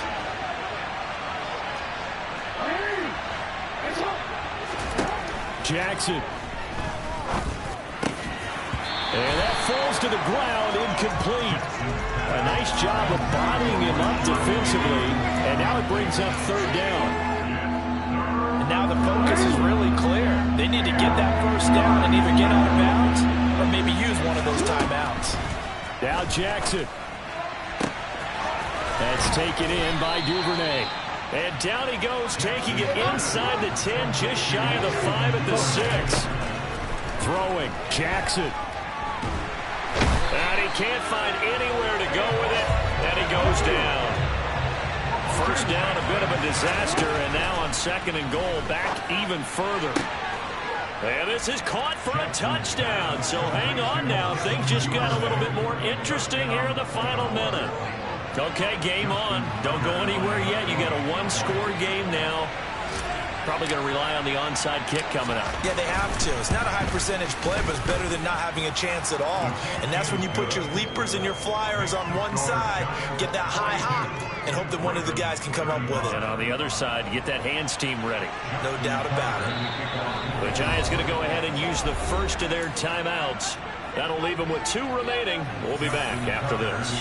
Jackson. And that falls to the ground, incomplete. A nice job of bodying him up defensively, and now it brings up 3rd down. And now the focus is really clear. They need to get that first down and either get out of bounds or maybe use one of those timeouts. Now Jackson. That's taken in by Duvernay. And down he goes, taking it inside the 10, just shy of the 5 at the 6. Throwing, Jackson. And he can't find anywhere to go with it, and he goes down. First down, a bit of a disaster, and now on 2nd and goal, back even further. And this is caught for a touchdown, so hang on now. Things just got a little bit more interesting here in the final minute. Okay, game on. Don't go anywhere yet. You got a 1-score game now. Probably going to rely on the onside kick coming up. Yeah, they have to. It's not a high percentage play, but it's better than not having a chance at all. And that's when you put your leapers and your flyers on one side, get that high hop, and hope that one of the guys can come up with it. And on the other side, get that hands team ready. No doubt about it. The Giants going to go ahead and use the first of their timeouts. That'll leave them with 2 remaining. We'll be back after this.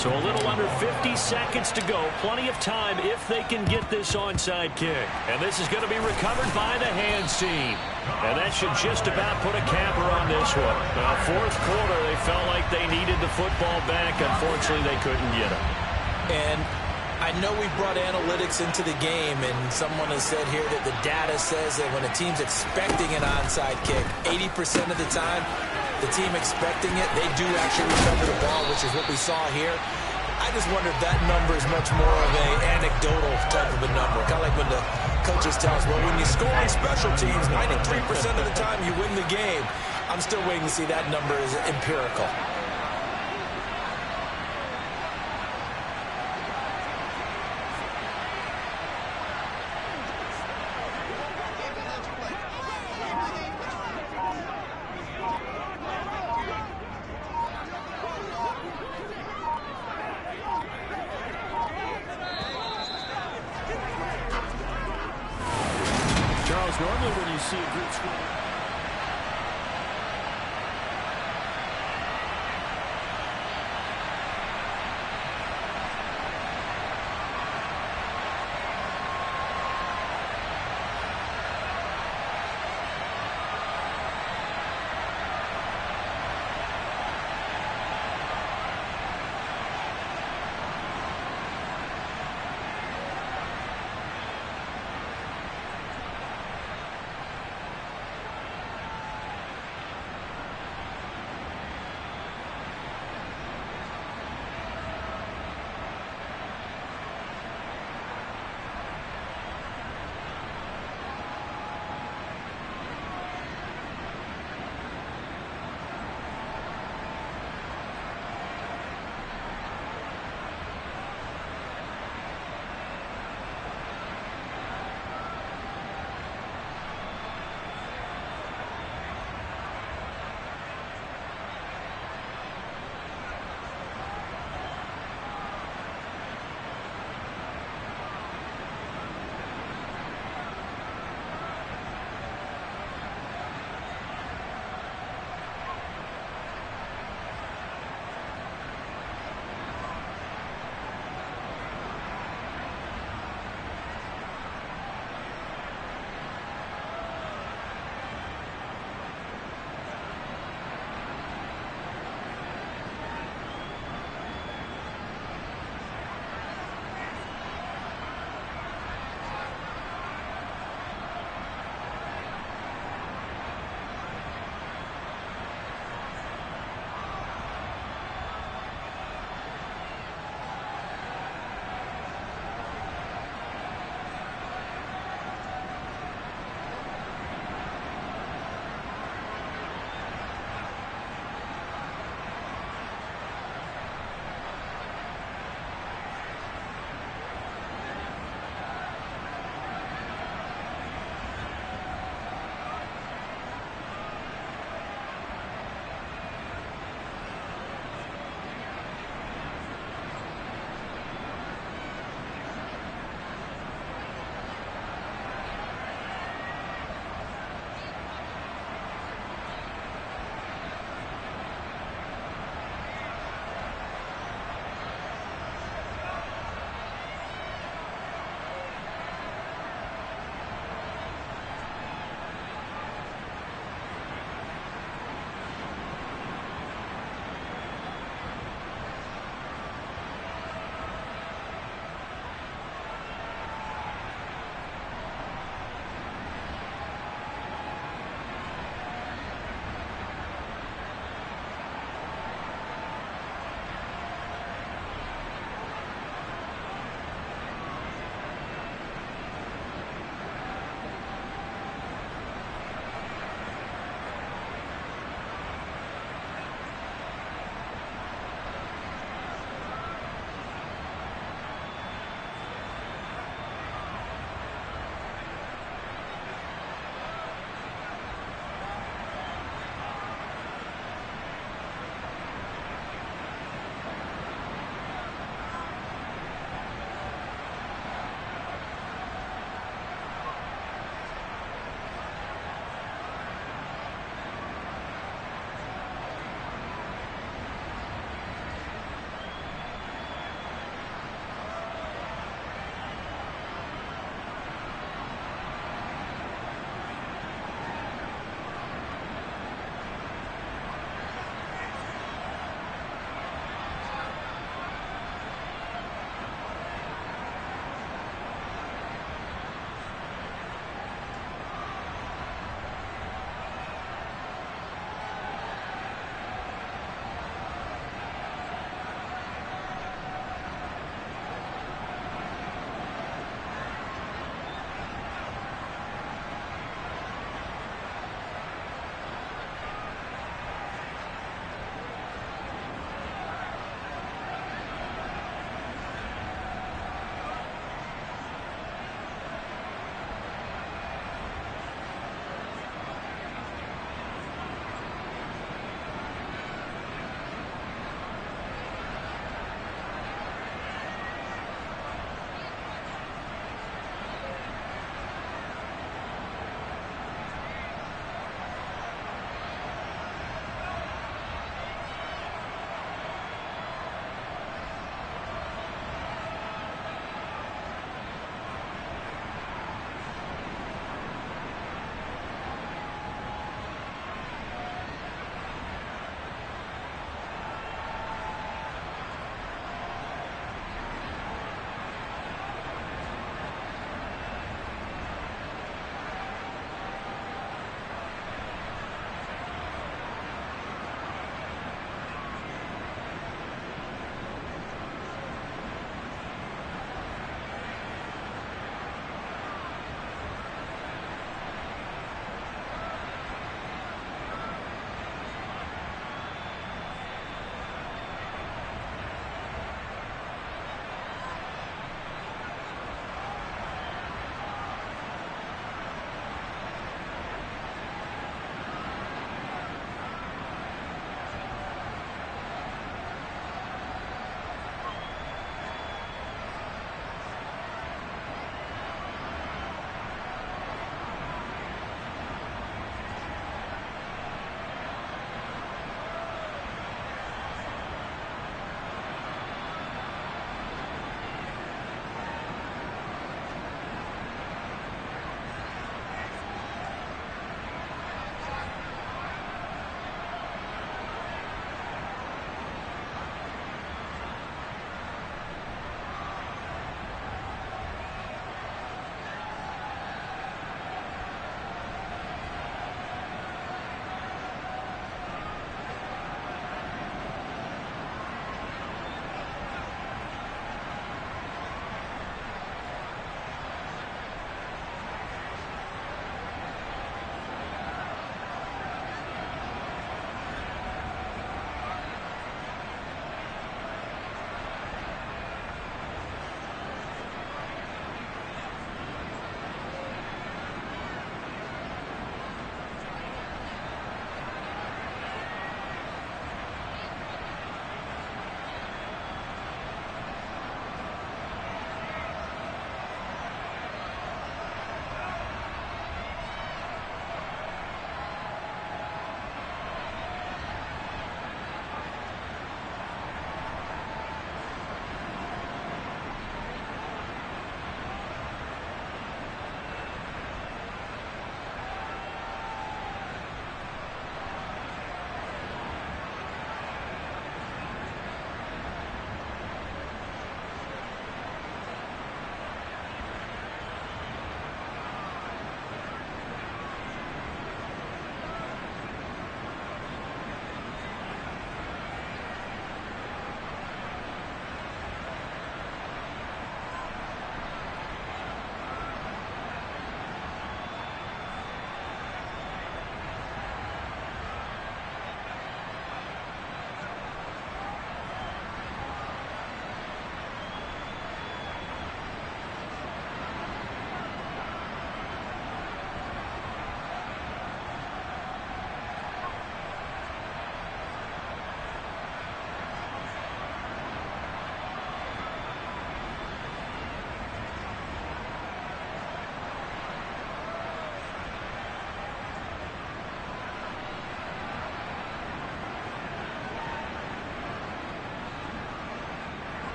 So a little under 50 seconds to go. Plenty of time if they can get this onside kick. And this is going to be recovered by the hands team. And that should just about put a capper on this one. Now, 4th quarter, they felt like they needed the football back. Unfortunately, they couldn't get it. And I know we brought analytics into the game, and someone has said here that the data says that when a team's expecting an onside kick, 80% of the time, the team expecting it, they do actually recover the ball, which is what we saw here. I just wonder if that number is much more of an anecdotal type of a number. Kind of like when the coaches tell us, well, when you score on special teams, 93% of the time you win the game. I'm still waiting to see that number is empirical. Normally when you see a group score.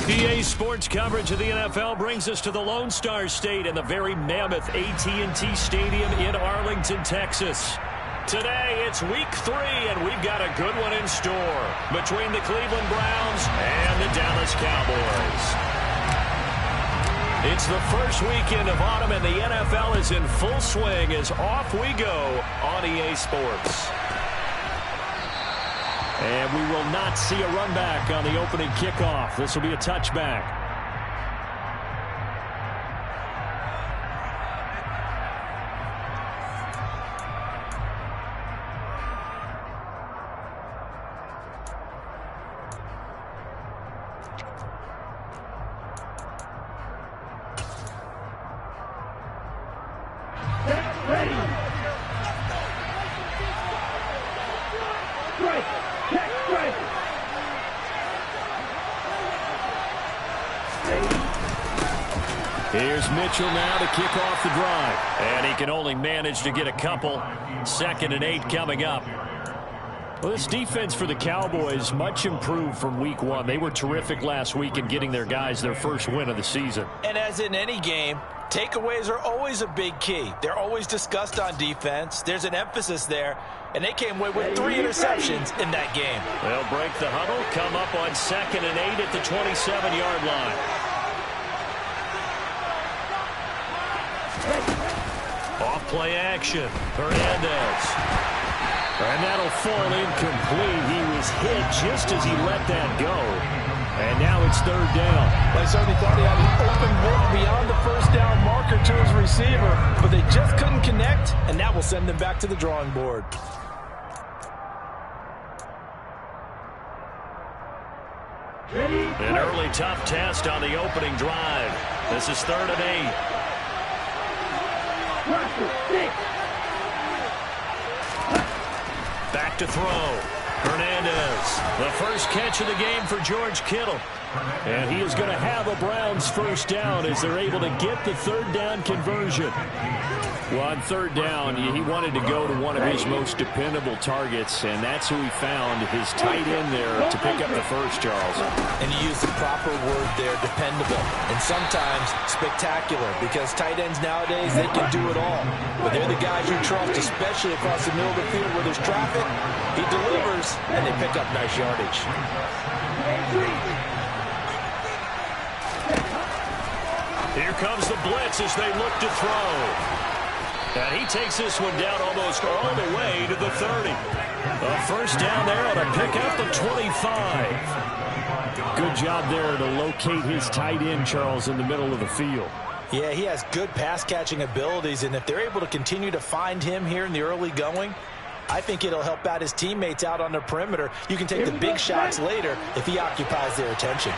EA Sports coverage of the NFL brings us to the Lone Star State and the very mammoth AT&T Stadium in Arlington, Texas. Today, it's week 3, and we've got a good one in store between the Cleveland Browns and the Dallas Cowboys. It's the first weekend of autumn, and the NFL is in full swing as off we go on EA Sports. And we will not see a run back on the opening kickoff. This will be a touchback. Here's Mitchell now to kick off the drive. And he can only manage to get a couple. 2nd and 8 coming up. Well, this defense for the Cowboys much improved from week 1. They were terrific last week in getting their guys their first win of the season. And as in any game, takeaways are always a big key. They're always discussed on defense. There's an emphasis there. And they came away with 3 interceptions in that game. They'll break the huddle, come up on 2nd and 8 at the 27-yard line. Off play action. Hernandez. And that'll fall incomplete. He was hit just as he let that go. And now it's 3rd down. I certainly thought he had an open look beyond the first down marker to his receiver, but they just couldn't connect, and that will send them back to the drawing board. An early tough test on the opening drive. This is 3rd and 8. Back to throw. Hernandez. The first catch of the game for George Kittle. And he is going to have a Browns first down as they're able to get the 3rd down conversion. Well, on 3rd down, he wanted to go to one of his most dependable targets, and that's who he found, his tight end there to pick up the first, Charles. And you use the proper word there, dependable, and sometimes spectacular, because tight ends nowadays, they can do it all. But they're the guys you trust, especially across the middle of the field where there's traffic. He delivers, and they pick up nice yardage. Here comes the blitz as they look to throw. And he takes this one down almost all the way to the 30. A first down there on a pickup to 25. Good job there to locate his tight end, Charles, in the middle of the field. Yeah, he has good pass-catching abilities, and if they're able to continue to find him here in the early going, I think it'll help out his teammates out on the perimeter. You can take the big shots later if he occupies their attention.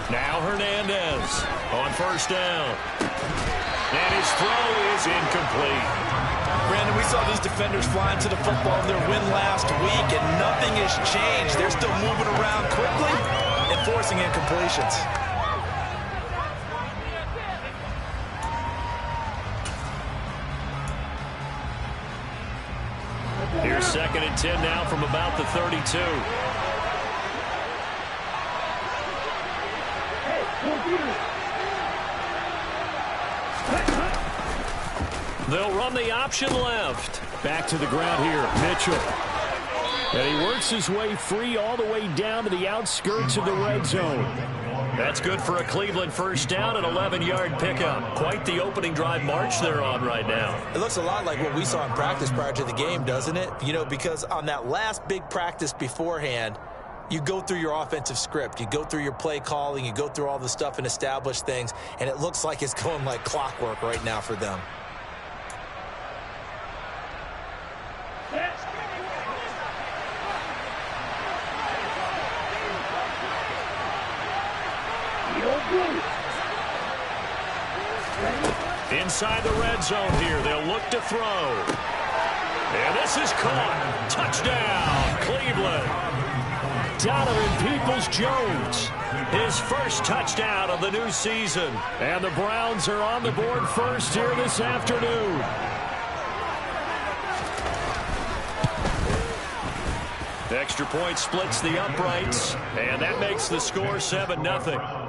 Now Hernandez on first down. And his throw is incomplete. Brandon, we saw these defenders flying to the football in their win last week, and nothing has changed. They're still moving around quickly and forcing incompletions. Here's 2nd and 10 now from about the 32. They'll run the option left. Back to the ground here, Mitchell. And he works his way free all the way down to the outskirts of the red zone. That's good for a Cleveland first down, an 11-yard pickup. Quite the opening drive march they're on right now. It looks a lot like what we saw in practice prior to the game, doesn't it? You know, because on that last big practice beforehand, you go through your offensive script. You go through your play calling. You go through all the stuff and establish things. And it looks like it's going like clockwork right now for them. Inside the red zone here, they'll look to throw. And this is caught. Touchdown, Cleveland. Donovan Peoples-Jones, his first touchdown of the new season. And the Browns are on the board first here this afternoon. Extra point splits the uprights, and that makes the score 7-0.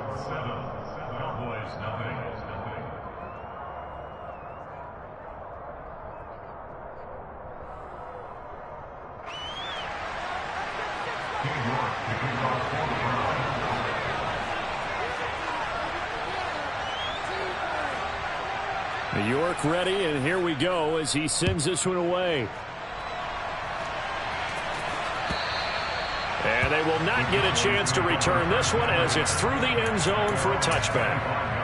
York ready, and here we go as he sends this one away. And they will not get a chance to return this one as it's through the end zone for a touchback.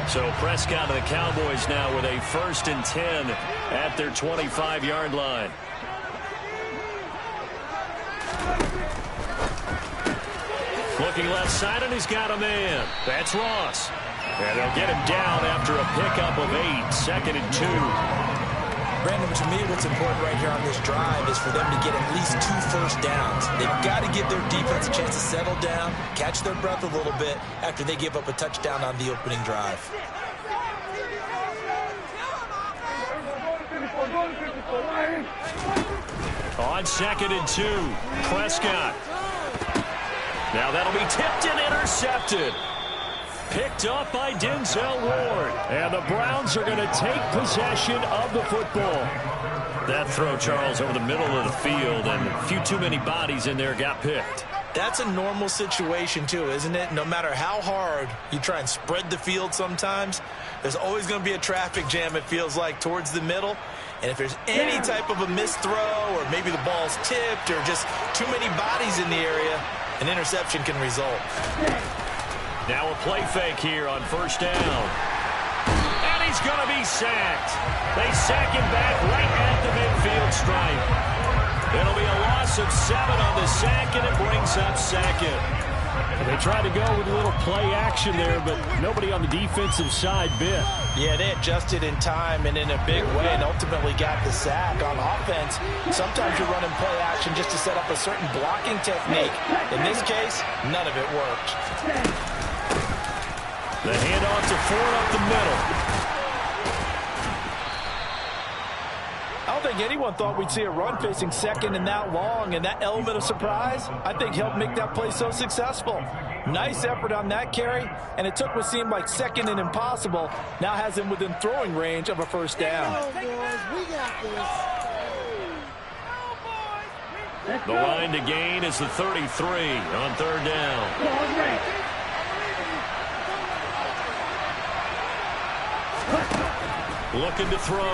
So Prescott of the Cowboys now with a 1st and 10 at their 25-yard line. Looking left side, and he's got a man. That's Ross. And they'll get him down after a pickup of 8, 2nd and 2. Brandon, to me, what's important right here on this drive is for them to get at least 2 first downs. They've got to give their defense a chance to settle down, catch their breath a little bit after they give up a touchdown on the opening drive. On 2nd and 2, Prescott. Now that'll be tipped and intercepted. Picked up by Denzel Ward. And the Browns are going to take possession of the football. That throw, Charles, over the middle of the field, and a few too many bodies in there got picked. That's a normal situation, too, isn't it? No matter how hard you try and spread the field sometimes, there's always going to be a traffic jam, it feels like, towards the middle. And if there's any type of a missed throw, or maybe the ball's tipped, or just too many bodies in the area, an interception can result. Now a play fake here on 1st down. And he's going to be sacked. They sack him back right at the midfield stripe. It'll be a loss of 7 on the sack, and it brings up 2nd. They tried to go with a little play action there, but nobody on the defensive side bit. Yeah, they adjusted in time and in a big way and ultimately got the sack. On offense, sometimes you're running play action just to set up a certain blocking technique. In this case, none of it worked. The handoff to Ford up the middle. I don't think anyone thought we'd see a run facing 2nd and that long, and that element of surprise, I think, helped make that play so successful. Nice effort on that carry, and it took what seemed like 2nd and impossible, now has him within throwing range of a 1st down. Oh, boys, we got this. The line to gain is the 33 on 3rd down. Looking to throw.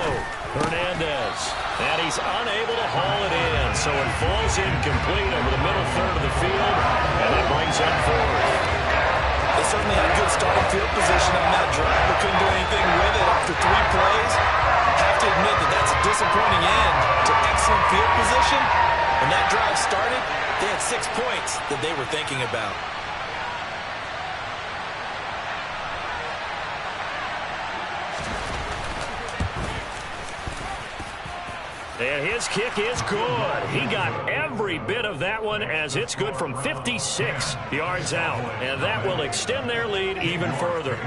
Hernandez. And he's unable to haul it in. So it falls incomplete over the middle third of the field. And that brings up 4th. They certainly had good starting field position on that drive, but couldn't do anything with it after 3 plays. Have to admit that that's a disappointing end to excellent field position. When that drive started, they had 6 points that they were thinking about. And his kick is good. He got every bit of that one as it's good from 56 yards out. And that will extend their lead even further.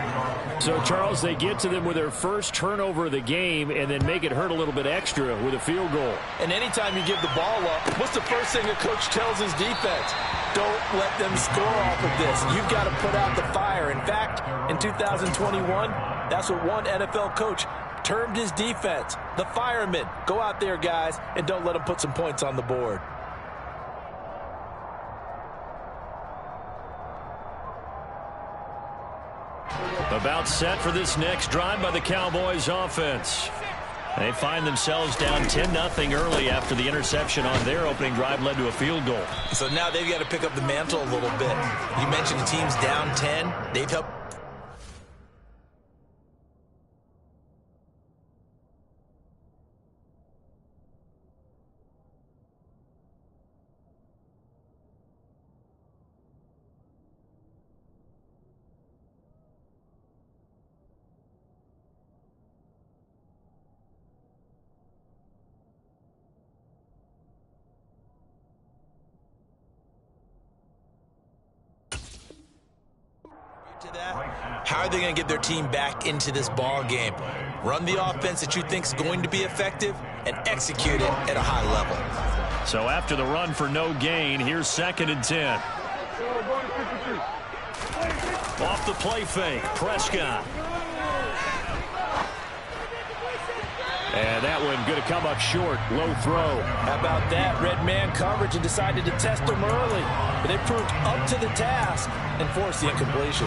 So, Charles, they get to them with their first turnover of the game and then make it hurt a little bit extra with a field goal. And anytime you give the ball up, what's the first thing a coach tells his defense? Don't let them score off of this. You've got to put out the fire. In fact, in 2021, that's what one NFL coach termed his defense, the firemen. Go out there, guys, and don't let them put some points on the board. About set for this next drive by the Cowboys offense. They find themselves down 10-0 early after the interception on their opening drive led to a field goal. So now they've got to pick up the mantle a little bit. You mentioned the team's down 10. They've helped. How are they going to get their team back into this ball game? Run the offense that you think is going to be effective and execute it at a high level. So after the run for no gain, here's 2nd and 10. Off the play fake, Prescott. And that one going to come up short. Low throw. How about that? Red man coverage and decided to test them early. But they proved up to the task and forced the incompletion.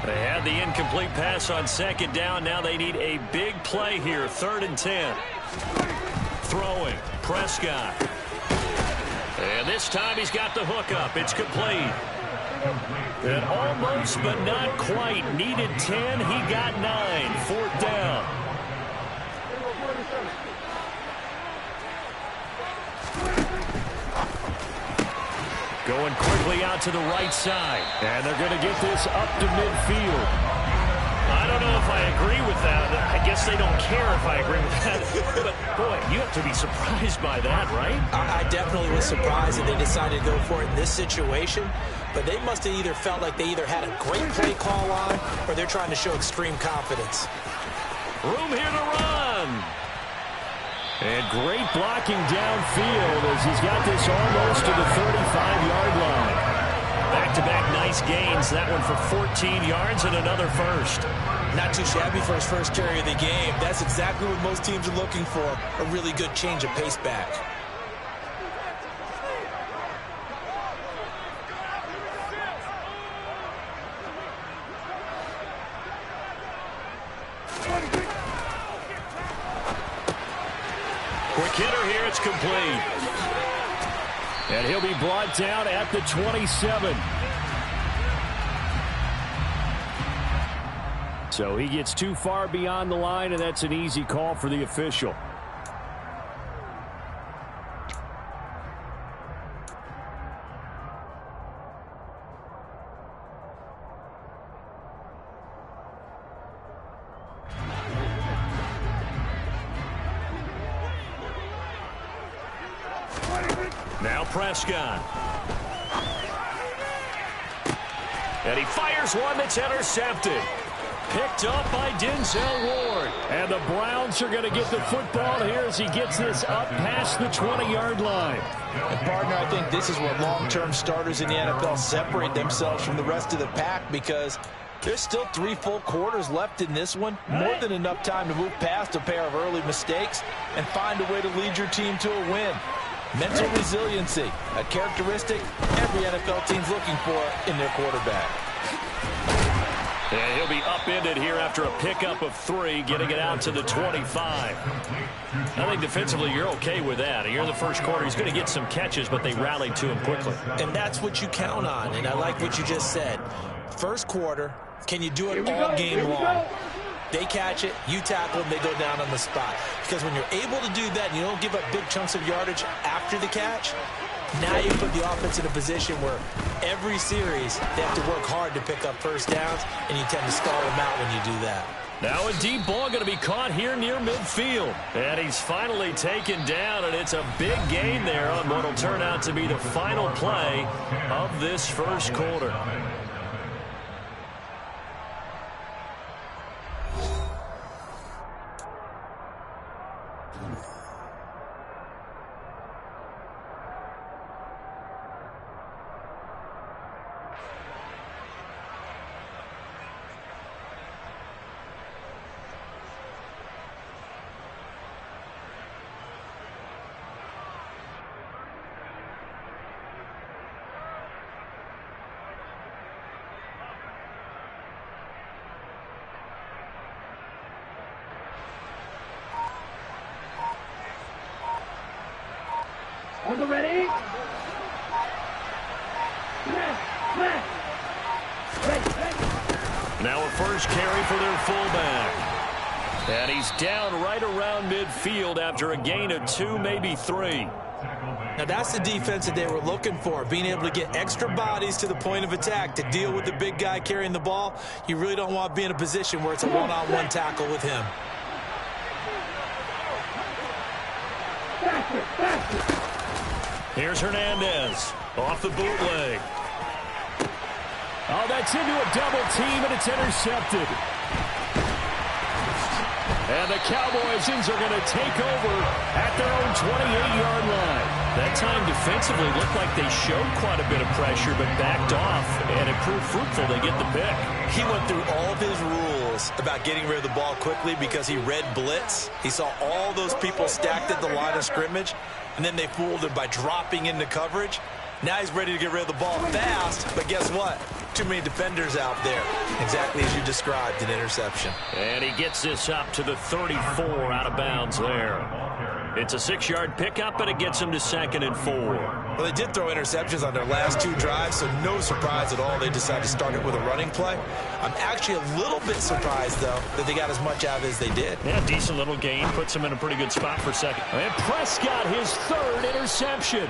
They had the incomplete pass on 2nd down. Now they need a big play here. 3rd and 10. Throwing. Prescott. And this time he's got the hook up. It's complete. And almost, but not quite. Needed 10. He got 9. 4th down. Going quickly out to the right side. And they're going to get this up to midfield. I don't know if I agree with that. I guess they don't care if I agree with that. But, boy, you have to be surprised by that, right? I definitely was surprised that they decided to go for it in this situation. But they must have either felt like they either had a great play call on or they're trying to show extreme confidence. Room here to run. And great blocking downfield as he's got this almost to the 35-yard line. Back-to-back nice gains. That one for 14 yards and another first. Not too shabby for his first carry of the game. That's exactly what most teams are looking for, a really good change of pace back. Quick hitter here. It's complete. And he'll be brought down at the 27. So he gets too far beyond the line, and that's an easy call for the official. Now Prescott. And he fires one that's intercepted. Picked up by Denzel Ward. And the Browns are going to get the football here as he gets this up past the 20-yard line. And, partner, I think this is what long-term starters in the NFL separate themselves from the rest of the pack, because there's still 3 full quarters left in this one. More than enough time to move past a pair of early mistakes and find a way to lead your team to a win. Mental resiliency, a characteristic every NFL team's looking for in their quarterback. And he'll be upended here after a pickup of 3, getting it out to the 25. I think defensively you're okay with that. Here in the first quarter, he's going to get some catches, but they rallied to him quickly. And that's what you count on, and I like what you just said. First quarter, can you do it all game long? They catch it, you tackle them, they go down on the spot. Because when you're able to do that and you don't give up big chunks of yardage after the catch, now you put the offense in a position where every series they have to work hard to pick up first downs, and you tend to stall them out when you do that. Now a deep ball going to be caught here near midfield. And he's finally taken down, and it's a big gain there on what will turn out to be the final play of this first quarter. On the ready? Now a first carry for their fullback. And he's down right around midfield after a gain of 2, maybe 3. Now that's the defense that they were looking for, being able to get extra bodies to the point of attack to deal with the big guy carrying the ball. You really don't want to be in a position where it's a one-on-one tackle with him. Here's Hernandez off the bootleg. Oh, that's into a double team, and it's intercepted. And the Cowboys are going to take over at their own 28-yard line. That time defensively looked like they showed quite a bit of pressure but backed off, and it proved fruitful. They get the pick. He went through all of his rules about getting rid of the ball quickly because he read blitz. He saw all those people stacked at the line of scrimmage, and then they fooled him by dropping into coverage. Now he's ready to get rid of the ball fast, but guess what? Too many defenders out there. Exactly as you described, an interception. And he gets this up to the 34 out of bounds there. It's a 6-yard pickup, and it gets him to 2nd and 4. Well, they did throw interceptions on their last 2 drives, so no surprise at all they decided to start it with a running play. I'm actually a little bit surprised, though, that they got as much out of it as they did. Yeah, decent little gain. Puts him in a pretty good spot for second. And Prescott, his 3rd interception.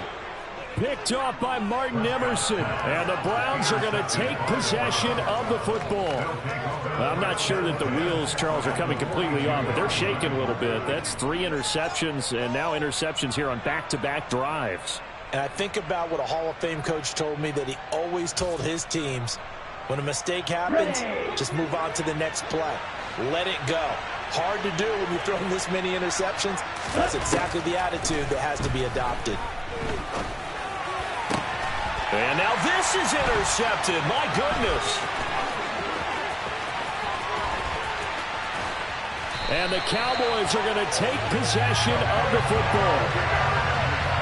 Picked off by Martin Emerson. And the Browns are going to take possession of the football. I'm not sure that the wheels, Charles, are coming completely off, but they're shaking a little bit. That's 3 interceptions, and now interceptions here on back-to-back drives. And I think about what a Hall of Fame coach told me that he always told his teams, when a mistake happens, just move on to the next play. Let it go. Hard to do when you're throwing this many interceptions. That's exactly the attitude that has to be adopted. And now this is intercepted. My goodness. And the Cowboys are going to take possession of the football.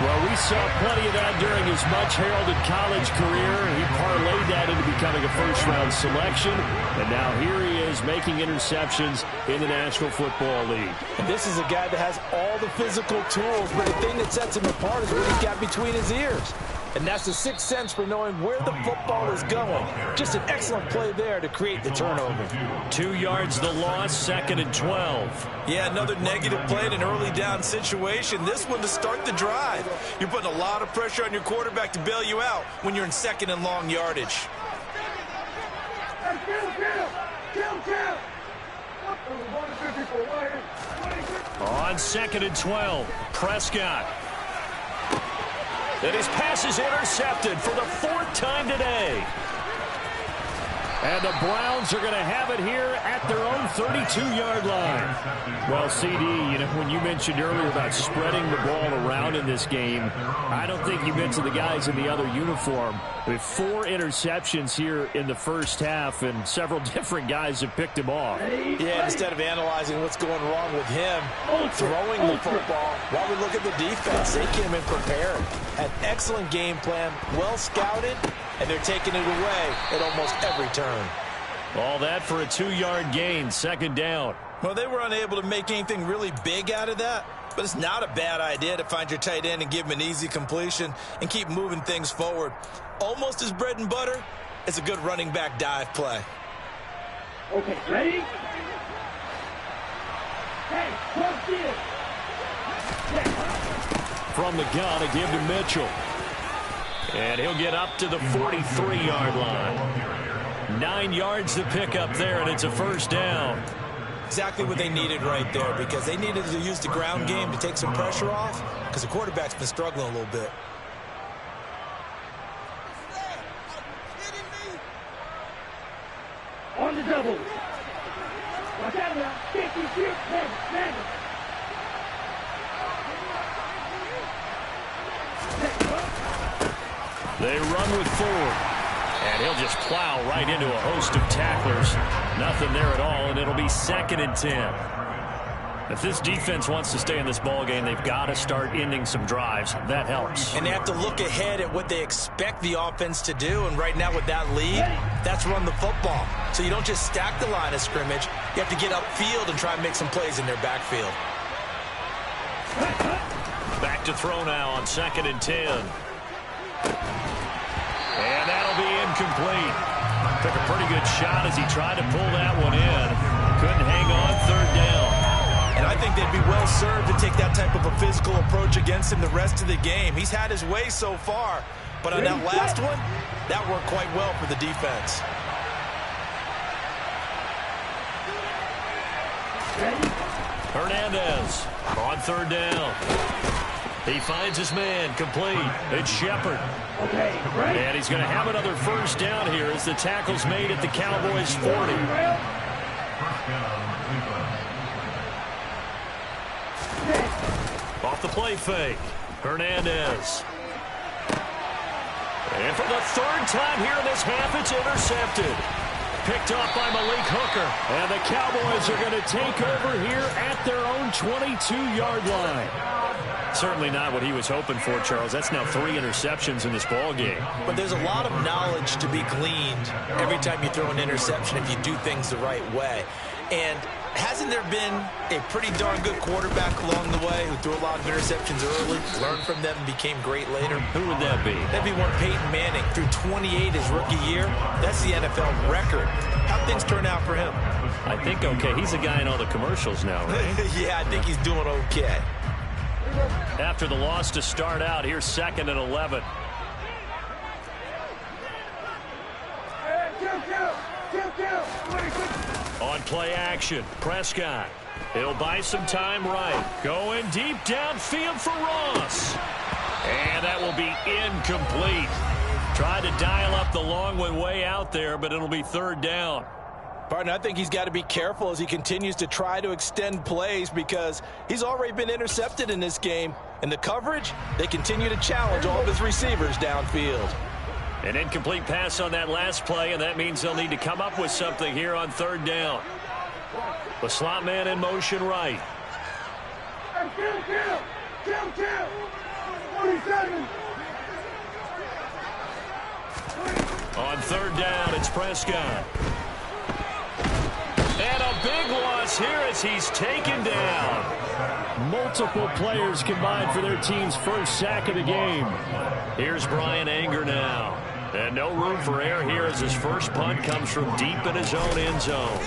Well, we saw plenty of that during his much-heralded college career. He parlayed that into becoming a first-round selection. And now here he is making interceptions in the National Football League. And this is a guy that has all the physical tools, but the thing that sets him apart is what he's got between his ears. And that's the 6th sense for knowing where the football is going. Just an excellent play there to create the turnover. 2 yards the loss, 2nd and 12. Yeah, another negative play in an early down situation. This one to start the drive. You're putting a lot of pressure on your quarterback to bail you out when you're in 2nd and long yardage. On 2nd and 12, Prescott. And his pass is intercepted for the 4th time today. And the Browns are going to have it here at their own 32-yard line. Well, CD, you know, when you mentioned earlier about spreading the ball around in this game, I don't think you mentioned the guys in the other uniform. With 4 interceptions here in the first half, and several different guys have picked him off. Yeah, instead of analyzing what's going wrong with him, throwing the football, while we look at the defense, they came in prepared. Had excellent game plan, well scouted, and they're taking it away at almost every turn. All that for a 2-yard gain, 2nd down. Well, they were unable to make anything really big out of that, but it's not a bad idea to find your tight end and give him an easy completion and keep moving things forward. Almost as bread and butter as a good running back dive play. Okay, ready? Hey, what's this? From the gun, a give to Mitchell. And he'll get up to the 43-yard line. 9 yards to pick up there, and it's a 1st down. Exactly what they needed right there, because they needed to use the ground game to take some pressure off, because the quarterback's been struggling a little bit. On the double. Watch out now. 56, man. They run with 4. And he'll just plow right into a host of tacklers. Nothing there at all, and it'll be 2nd and 10. If this defense wants to stay in this ballgame, they've got to start ending some drives. That helps. And they have to look ahead at what they expect the offense to do. And right now with that lead, that's run the football. So you don't just stack the line of scrimmage. You have to get upfield and try and make some plays in their backfield. Back to throw now on 2nd and 10. And that'll be incomplete. Took a pretty good shot as he tried to pull that one in. Couldn't hang on, 3rd down. And I think they'd be well served to take that type of a physical approach against him the rest of the game. He's had his way so far, but on that last one, that worked quite well for the defense. Hernandez on 3rd down. He finds his man, complete. It's Shepard. Okay, ready? And he's going to have another first down here as the tackle's made at the Cowboys' 40. Off the play fake, Hernandez. And for the third time here in this half, it's intercepted. Picked off by Malik Hooker. And the Cowboys are going to take over here at their own 22-yard line. Certainly not what he was hoping for, Charles. That's now 3 interceptions in this ball game. But there's a lot of knowledge to be gleaned every time you throw an interception if you do things the right way. And hasn't there been a pretty darn good quarterback along the way who threw a lot of interceptions early, learned from them, and became great later? Who would that be? That'd be one Peyton Manning. Threw 28 his rookie year. That's the NFL record. How'd things turn out for him? I think okay. He's a guy in all the commercials now, right? Yeah, I think he's doing okay. After the loss to start out, here's 2nd and 11. On play action, Prescott. He'll buy some time right. Going deep downfield for Ross. And that will be incomplete. Tried to dial up the long one way out there, but it'll be 3rd down. Partner, I think he's got to be careful as he continues to try to extend plays because he's already been intercepted in this game. And the coverage, they continue to challenge all of his receivers downfield. An incomplete pass on that last play, and that means they'll need to come up with something here on 3rd down. The slot man in motion right. Kill. 47. On 3rd down, it's Prescott. And a big loss here as he's taken down. Multiple players combined for their team's first sack of the game. Here's Brian Anger now. And no room for error here as his first punt comes from deep in his own end zone.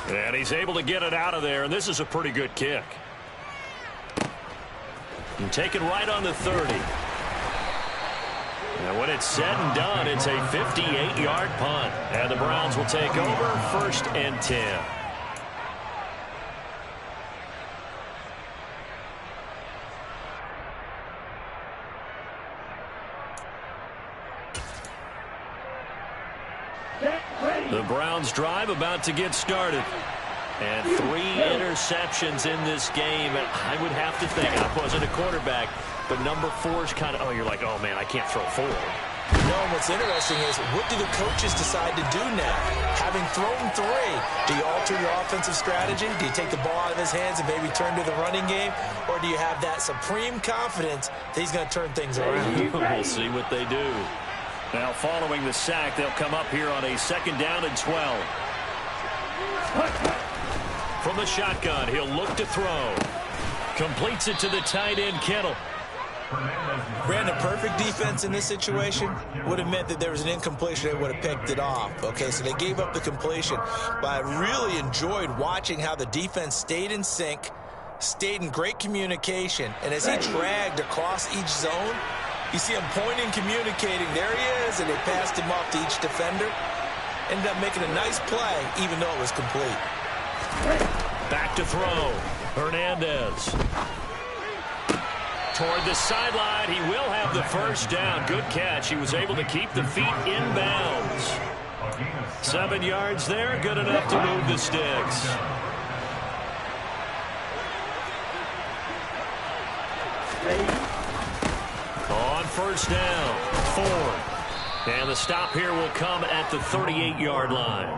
And he's able to get it out of there, and this is a pretty good kick. And taken right on the 30. And when it's said and done, it's a 58-yard punt. And the Browns will take over 1st and 10. The Browns drive about to get started. And 3 interceptions in this game. I would have to think, I wasn't a quarterback, but number 4 is kind of, you're like, oh, man, I can't throw 4. No, and what's interesting is, what do the coaches decide to do now? Having thrown 3, do you alter your offensive strategy? Do you take the ball out of his hands and maybe turn to the running game? Or do you have that supreme confidence that he's going to turn things around? We'll see what they do. Now, following the sack, they'll come up here on a 2nd down and 12. From the shotgun, he'll look to throw. Completes it to the tight end, Kittle. Brandon, perfect defense in this situation would have meant that there was an incompletion. They would have picked it off. Okay, so they gave up the completion. But I really enjoyed watching how the defense stayed in sync, stayed in great communication. And as he dragged across each zone, you see him pointing, communicating. There he is, and they passed him off to each defender. Ended up making a nice play, even though it was complete. Back to throw. Hernandez. Toward the sideline, he will have the first down. Good catch. He was able to keep the feet inbounds. 7 yards there, good enough to move the sticks. On 1st down, 4. And the stop here will come at the 38-yard line.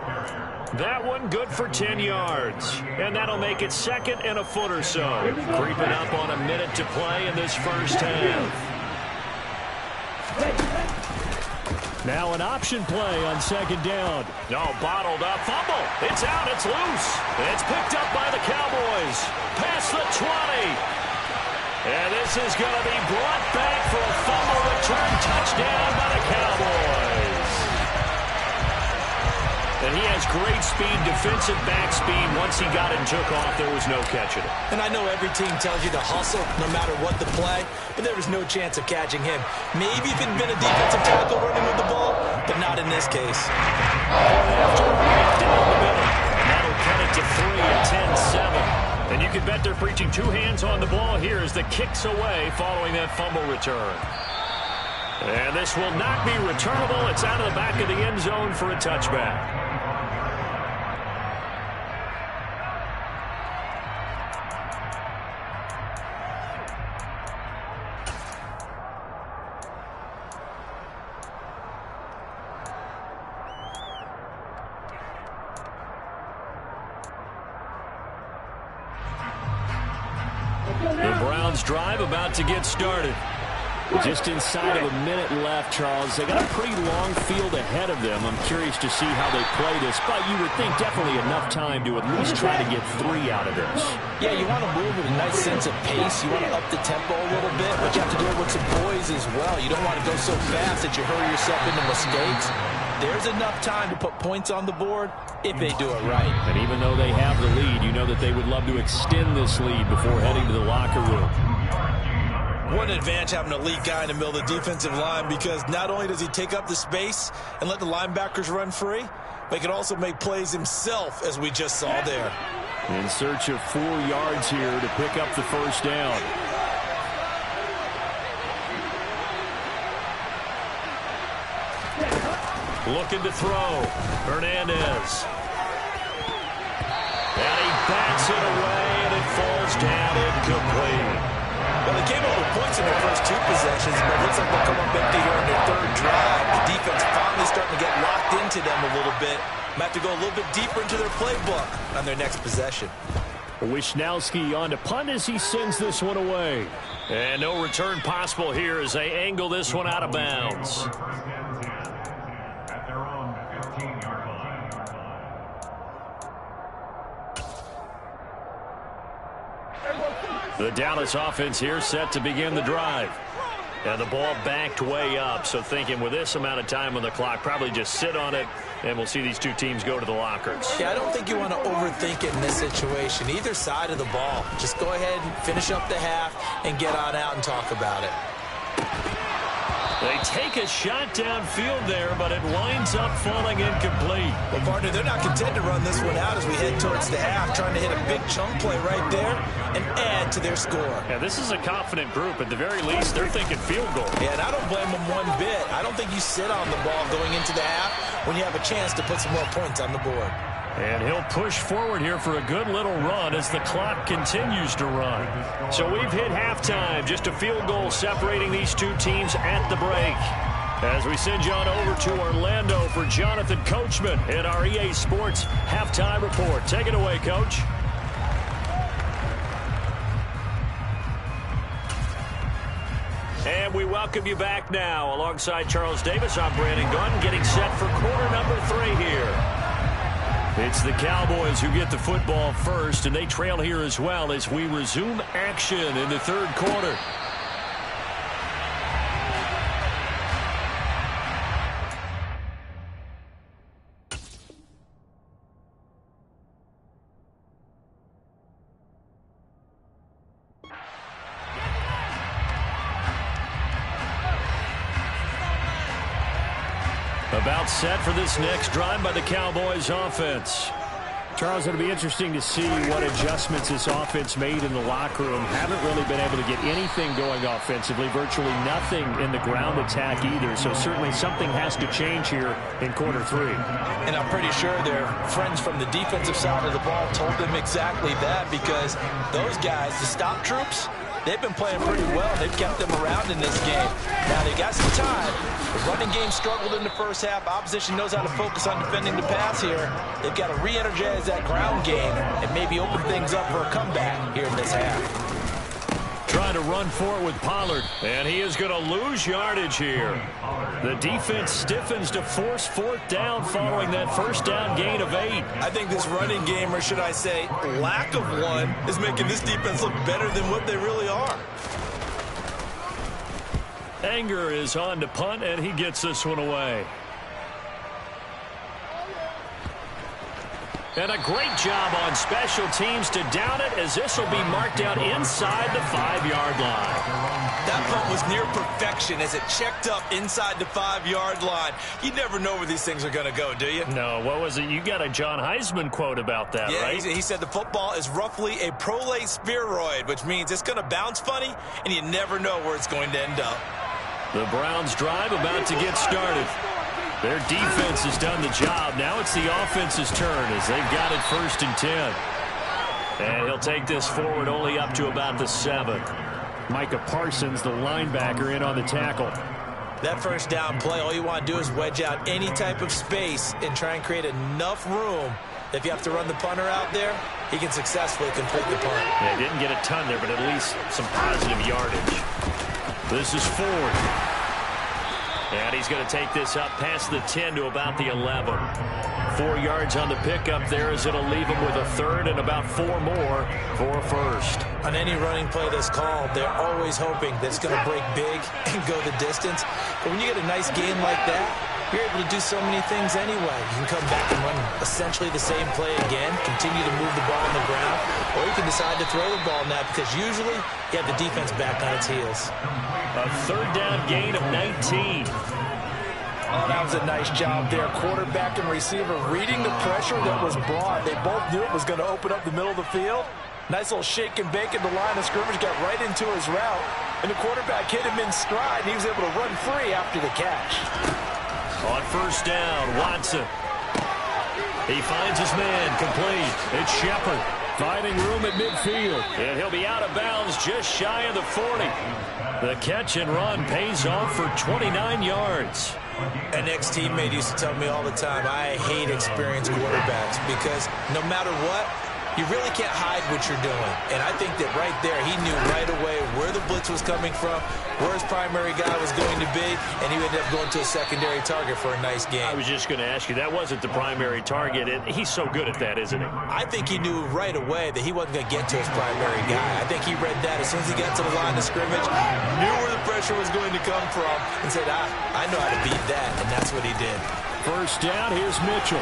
That one good for 10 yards. And that'll make it 2nd and a foot or so. Creeping up on a minute to play in this first half. Now an option play on 2nd down. No, bottled up. Fumble. It's out. It's loose. It's picked up by the Cowboys. Past the 20. And this is going to be brought back for a fumble return touchdown by the Cowboys. And he has great speed, defensive back speed. Once he got it and took off, there was no catching it. And I know every team tells you to hustle no matter what the play, but there was no chance of catching him. Maybe if it had been a defensive tackle running with the ball, but not in this case. After right down the middle. And that'll cut it to 3 at 10-7. And you can bet they're preaching two hands on the ball here as the kick's away following that fumble return. And this will not be returnable. It's out of the back of the end zone for a touchback. The Browns drive about to get started. Just inside of a minute left, Charles. They got a pretty long field ahead of them. I'm curious to see how they play this, but you would think definitely enough time to at least try to get 3 out of this. Yeah, you want to move with a nice sense of pace. You want to up the tempo a little bit, but you have to do it with some poise as well. You don't want to go so fast that you hurry yourself into mistakes. There's enough time to put points on the board if they do it right. And even though they have the lead, you know that they would love to extend this lead before heading to the locker room. What an advantage having an elite guy in the middle of the defensive line, because not only does he take up the space and let the linebackers run free, but he can also make plays himself, as we just saw there. In search of 4 yards here to pick up the first down. Looking to throw. Hernandez. And he bats it away, and it falls down incomplete. Well, they came up with points in their first 2 possessions, but it looks like they'll come up empty here in their 3rd drive. The defense finally starting to get locked into them a little bit. Might have to go a little bit deeper into their playbook on their next possession. Wisnowski on to punt as he sends this one away. And no return possible here as they angle this one out of bounds. The Dallas offense here set to begin the drive. And the ball backed way up, so thinking with this amount of time on the clock, probably just sit on it, and we'll see these 2 teams go to the lockers. Yeah, I don't think you want to overthink it in this situation. Either side of the ball. Just go ahead and finish up the half and get on out and talk about it. They take a shot downfield there, but it winds up falling incomplete. Well, partner, they're not content to run this one out as we head towards the half, trying to hit a big chunk play right there and add to their score. Yeah, this is a confident group. At the very least, they're thinking field goal. Yeah, and I don't blame them one bit. I don't think you sit on the ball going into the half when you have a chance to put some more points on the board. And he'll push forward here for a good little run as the clock continues to run. So we've hit halftime. Just a field goal separating these 2 teams at the break. As we send you on over to Orlando for Jonathan Coachman in our EA Sports Halftime Report. Take it away, Coach. And we welcome you back now. Alongside Charles Davis, I'm Brandon Gunn, getting set for quarter number 3 here. It's the Cowboys who get the football first, and they trail here as well as we resume action in the 3rd quarter. About set for this next drive by the Cowboys offense. Charles, it'll be interesting to see what adjustments this offense made in the locker room. Haven't really been able to get anything going offensively, virtually nothing in the ground attack either. So certainly something has to change here in quarter 3. And I'm pretty sure their friends from the defensive side of the ball told them exactly that, because those guys, the stop troops, they've been playing pretty well. They've kept them around in this game. Now, they got some time. The running game struggled in the first half. Opposition knows how to focus on defending the pass here. They've got to re-energize that ground game and maybe open things up for a comeback here in this half. Trying to run for it with Pollard, and he is going to lose yardage here. The defense stiffens to force 4th down following that first down gain of 8. I think this running game, or should I say lack of one, is making this defense look better than what they really are. Anger is on to punt, and he gets this one away. And a great job on special teams to down it, as this will be marked out inside the 5-yard line. That punt was near perfection as it checked up inside the 5-yard line. You never know where these things are going to go, do you? No, what was it? You got a John Heisman quote about that, right? Yeah, he said the football is roughly a prolate spheroid, which means it's going to bounce funny, and you never know where it's going to end up. The Browns' drive about to get started. Their defense has done the job. Now it's the offense's turn as they've got it 1st and 10. And he'll take this forward only up to about the 7. Micah Parsons, the linebacker, in on the tackle. That first down play, all you want to do is wedge out any type of space and try and create enough room. If you have to run the punter out there, he can successfully complete the punt. They didn't get a ton there, but at least some positive yardage. This is Ford. And he's going to take this up past the 10 to about the 11. 4 yards on the pickup there as it'll leave him with a 3rd and about 4 more for a 1st. On any running play that's called, they're always hoping that it's going to break big and go the distance. But when you get a nice game like that, you're able to do so many things anyway. You can come back and run essentially the same play again, continue to move the ball on the ground, or you can decide to throw the ball now because usually you have the defense back on its heels. A 3rd down gain of 19. Oh, that was a nice job there. Quarterback and receiver reading the pressure that was brought. They both knew it was going to open up the middle of the field. Nice little shake and bake at the line of scrimmage, got right into his route. And the quarterback hit him in stride, and he was able to run free after the catch. On 1st down, Watson. He finds his man, complete. It's Shepard finding room at midfield. And he'll be out of bounds just shy of the 40. The catch and run pays off for 29 yards. An ex-teammate used to tell me all the time, I hate experienced quarterbacks because no matter what, you really can't hide what you're doing. And I think that right there, he knew right away where the blitz was coming from, where his primary guy was going to be, and he ended up going to a secondary target for a nice game. I was just going to ask you, that wasn't the primary target. He's so good at that, isn't he? I think he knew right away that he wasn't going to get to his primary guy. I think he read that as soon as he got to the line of scrimmage, knew where the pressure was going to come from, and said, I know how to beat that, and that's what he did. 1st down, here's Mitchell.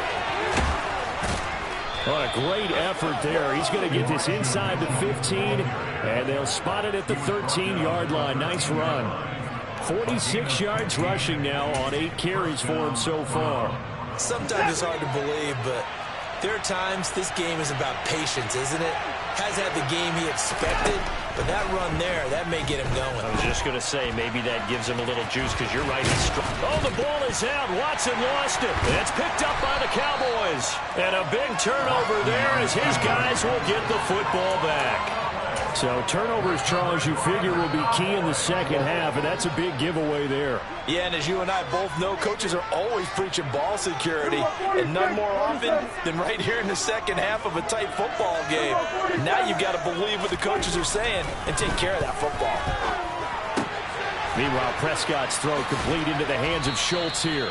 What a great effort there. He's going to get this inside the 15, and they'll spot it at the 13-yard line. Nice run. 46 yards rushing now on 8 carries for him so far. Sometimes it's hard to believe, but there are times this game is about patience, isn't it? Has had the game he expected, but that run there, that may get him going. I was just going to say, maybe that gives him a little juice because you're right. He's strong. Oh, the ball is out. Watson lost it. It's picked up by the Cowboys. And a big turnover there as his guys will get the football back. So turnovers, Charles, you figure will be key in the 2nd half, and that's a big giveaway there. Yeah, and as you and I both know, coaches are always preaching ball security, and none more often than right here in the 2nd half of a tight football game. Now you've got to believe what the coaches are saying and take care of that football. Meanwhile, Prescott's throw complete into the hands of Schultz here.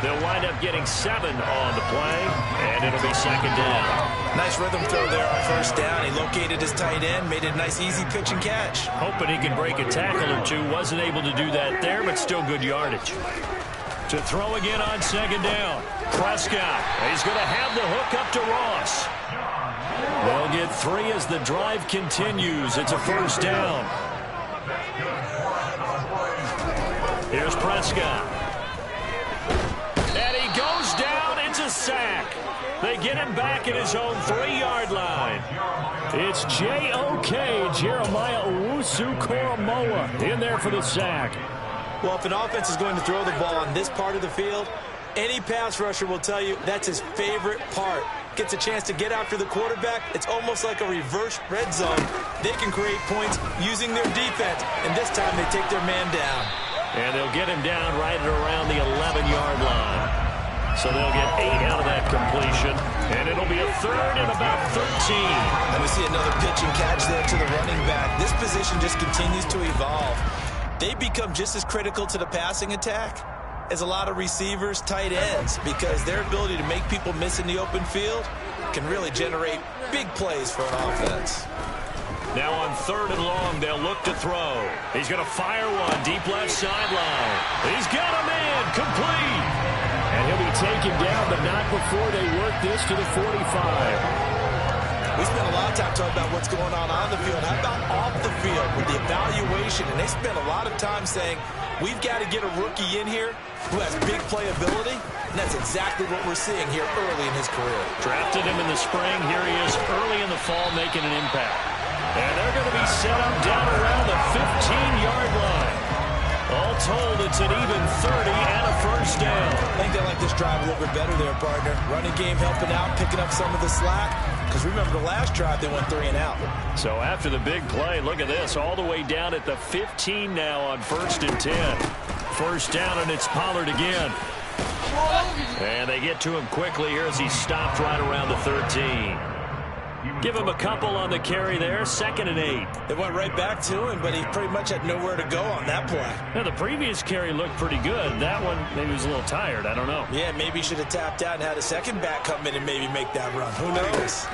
They'll wind up getting 7 on the play, and it'll be 2nd down. Nice rhythm throw there on 1st down. He located his tight end, made it a nice easy pitch and catch. Hoping he could break a tackle or two. Wasn't able to do that there, but still good yardage. To throw again on 2nd down. Prescott. He's going to have the hook up to Ross. They'll get 3 as the drive continues. It's a 1st down. Here's Prescott. And he goes down. It's a sack. They get him back at his own 3-yard line. It's J.O.K. Jeremiah Owusu-Koramoah in there for the sack. Well, if an offense is going to throw the ball on this part of the field, any pass rusher will tell you that's his favorite part. Gets a chance to get after the quarterback. It's almost like a reverse red zone. They can create points using their defense, and this time they take their man down. And they'll get him down right at around the 11-yard line. So they'll get 8 out of that completion, and it'll be a 3rd and about 13. And we see another pitch and catch there to the running back. This position just continues to evolve. They become just as critical to the passing attack as a lot of receivers, tight ends, because their ability to make people miss in the open field can really generate big plays for an offense. Now on 3rd and long, they'll look to throw. He's going to fire one deep left sideline. He's got a man complete. And he'll be taken him down, but not before they work this to the 45. We spent a lot of time talking about what's going on the field. How about off the field with the evaluation? And they spent a lot of time saying, we've got to get a rookie in here who has big playability. And that's exactly what we're seeing here early in his career. Drafted him in the spring. Here he is early in the fall making an impact. And they're going to be set up down around the 15-yard line. All told, it's an even 30 and a first down. I think they like this drive a little bit better there, partner. Running game helping out, picking up some of the slack. Because remember, the last drive, they went 3 and out. So after the big play, look at this. All the way down at the 15 now on 1st and 10. First down, and it's Pollard again. And they get to him quickly here as he stopped right around the 13. Give him a couple on the carry there. 2nd and 8. They went right back to him, but he pretty much had nowhere to go on that play. Now, the previous carry looked pretty good. That one, maybe he was a little tired. I don't know. Yeah, maybe he should have tapped out and had a second back come in and maybe make that run. Who knows?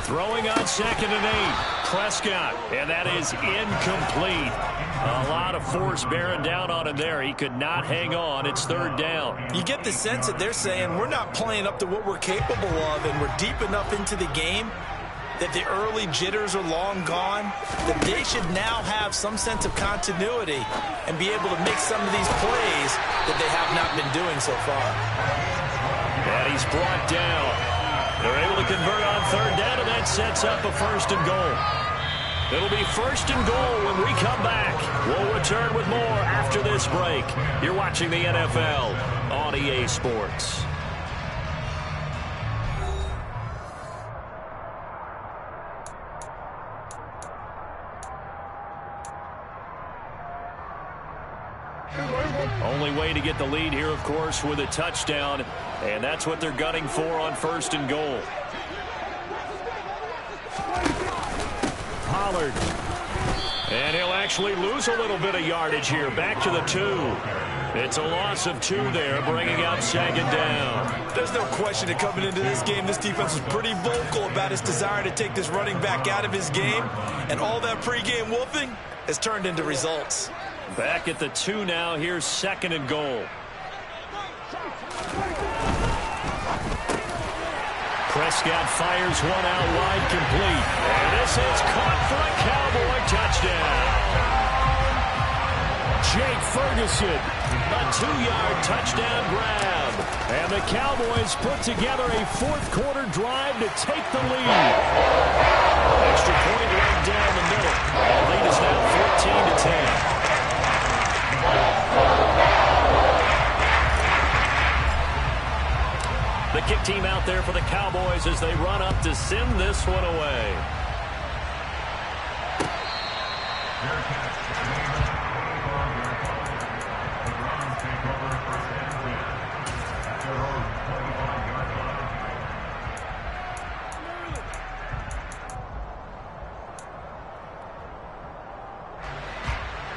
Throwing on 2nd and 8. Prescott, and that is incomplete. A lot of force bearing down on him there. He could not hang on. It's 3rd down. You get the sense that they're saying we're not playing up to what we're capable of, and we're deep enough into the game that the early jitters are long gone, that they should now have some sense of continuity and be able to make some of these plays that they have not been doing so far. And he's brought down. They're able to convert on 3rd down, and that sets up a 1st and goal. It'll be 1st and goal when we come back. We'll return with more after this break. You're watching the NFL on EA Sports. Only way to get the lead here, of course, with a touchdown, and that's what they're gunning for on 1st and goal. Pollard. And he'll actually lose a little bit of yardage here. Back to the 2. It's a loss of 2 there, bringing out 2nd down. There's no question that coming into this game, this defense was pretty vocal about its desire to take this running back out of his game, and all that pregame wolfing has turned into results. Back at the 2 now. Here's 2nd and goal. Prescott fires one out wide, complete. And this is caught for a Cowboy touchdown. Jake Ferguson, a 2-yard touchdown grab. And the Cowboys put together a 4th-quarter drive to take the lead. Extra point right down the middle. The lead is now 14-10. The kick team out there for the Cowboys as they run up to send this one away.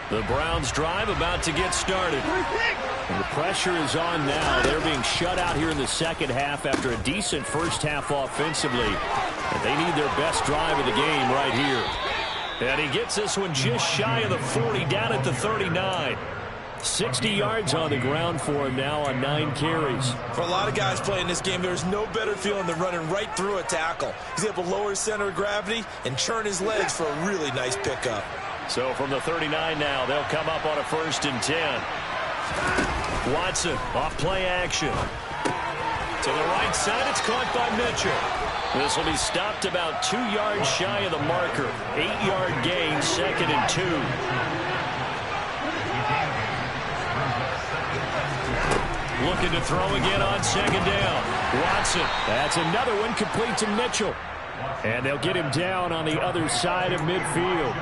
The Browns drive about to get started. And the pressure is on now. They're being shut out here in the 2nd half after a decent 1st half offensively. And they need their best drive of the game right here. And he gets this one just shy of the 40, down at the 39. 60 yards on the ground for him now on 9 carries. For a lot of guys playing this game, there's no better feeling than running right through a tackle. He's able to lower his center of gravity and churn his legs for a really nice pickup. So from the 39 now, they'll come up on a 1st and 10. Watson off play action. To the right side, it's caught by Mitchell. This will be stopped about 2 yards shy of the marker. 8-yard gain, 2nd and 2. Looking to throw again on 2nd down. Watson. That's another one, complete to Mitchell. And they'll get him down on the other side of midfield.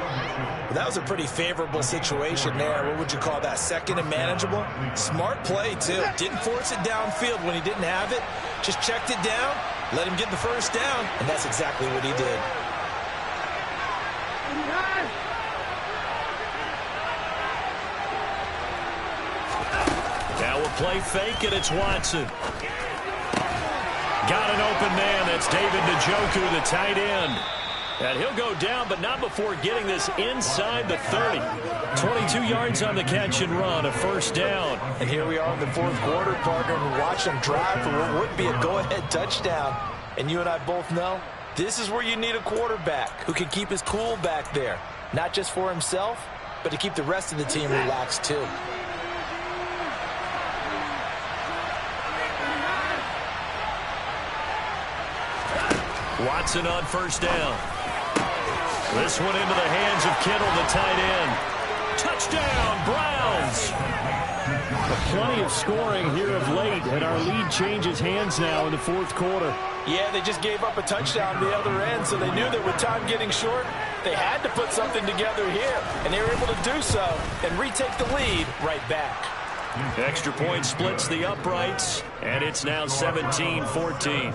That was a pretty favorable situation there. What would you call that? 2nd and manageable? Smart play, too. Didn't force it downfield when he didn't have it. Just checked it down, let him get the 1st down, and that's exactly what he did. Now we'll play fake, and it's Watson. Got an open man. That's David Njoku, the tight end. And he'll go down, but not before getting this inside the 30. 22 yards on the catch and run, a first down. And here we are in the fourth quarter, partner, and watch them drive for what would be a go-ahead touchdown. And you and I both know this is where you need a quarterback who can keep his cool back there, not just for himself, but to keep the rest of the team relaxed too. Watson on first down. This one into the hands of Kittle, the tight end. Touchdown, Browns! Plenty of scoring here of late, and our lead changes hands now in the fourth quarter. Yeah, they just gave up a touchdown the other end, so they knew that with time getting short, they had to put something together here, and they were able to do so and retake the lead right back. Extra point splits the uprights, and it's now 17-14.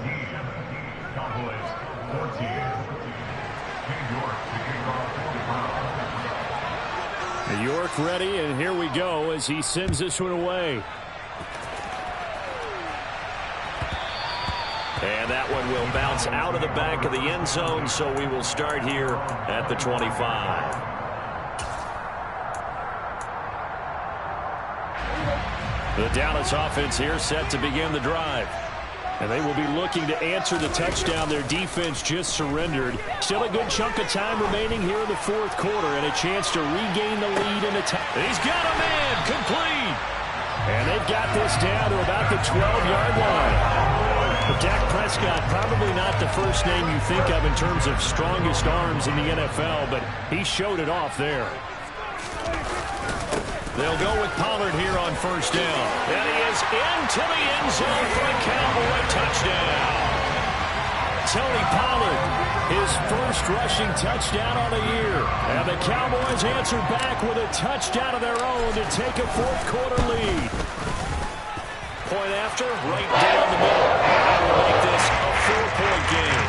York ready, and here we go as he sends this one away. And that one will bounce out of the back of the end zone, so we will start here at the 25. The Dallas offense here set to begin the drive. And they will be looking to answer the touchdown their defense just surrendered. Still a good chunk of time remaining here in the fourth quarter and a chance to regain the lead in attack. He's got a man complete. And they've got this down to about the 12-yard line. But Dak Prescott, probably not the first name you think of in terms of strongest arms in the NFL, but he showed it off there. They'll go with Pollard here on first down. And he is into the end zone for a Cowboy touchdown. Tony Pollard, his first rushing touchdown on the year. And the Cowboys answer back with a touchdown of their own to take a fourth quarter lead. Point after, right down the middle. That will make this a 4-point game.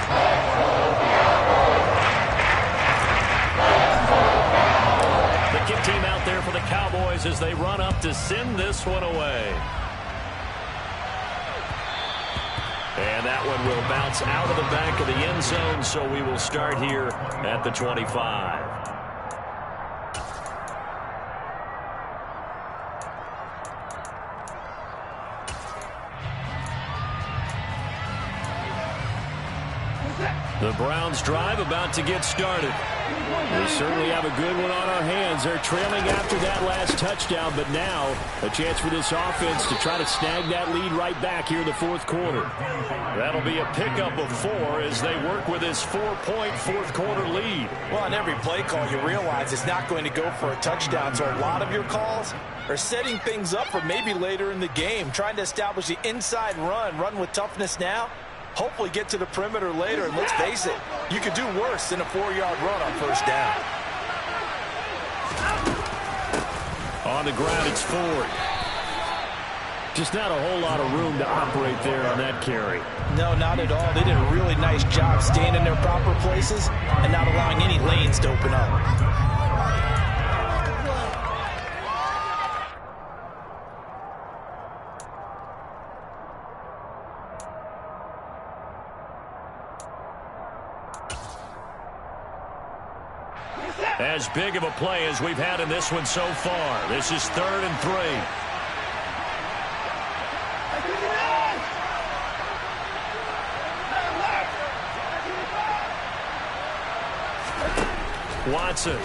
The kick team out there for the Cowboys as they run up to send this one away. And that one will bounce out of the back of the end zone, so we will start here at the 25. The Browns drive about to get started. We certainly have a good one on our hands. They're trailing after that last touchdown, but now a chance for this offense to try to snag that lead right back here in the fourth quarter. That'll be a pickup of 4 as they work with this 4-point fourth quarter lead. Well, on every play call, you realize it's not going to go for a touchdown, so a lot of your calls are setting things up for maybe later in the game, trying to establish the inside run with toughness now. Hopefully get to the perimeter later, and let's face it, you could do worse than a 4-yard run on first down. On the ground, it's Ford. Just not a whole lot of room to operate there on that carry. No, not at all. They did a really nice job staying in their proper places and not allowing any lanes to open up. As big of a play as we've had in this one so far. This is 3rd and 3. Watson.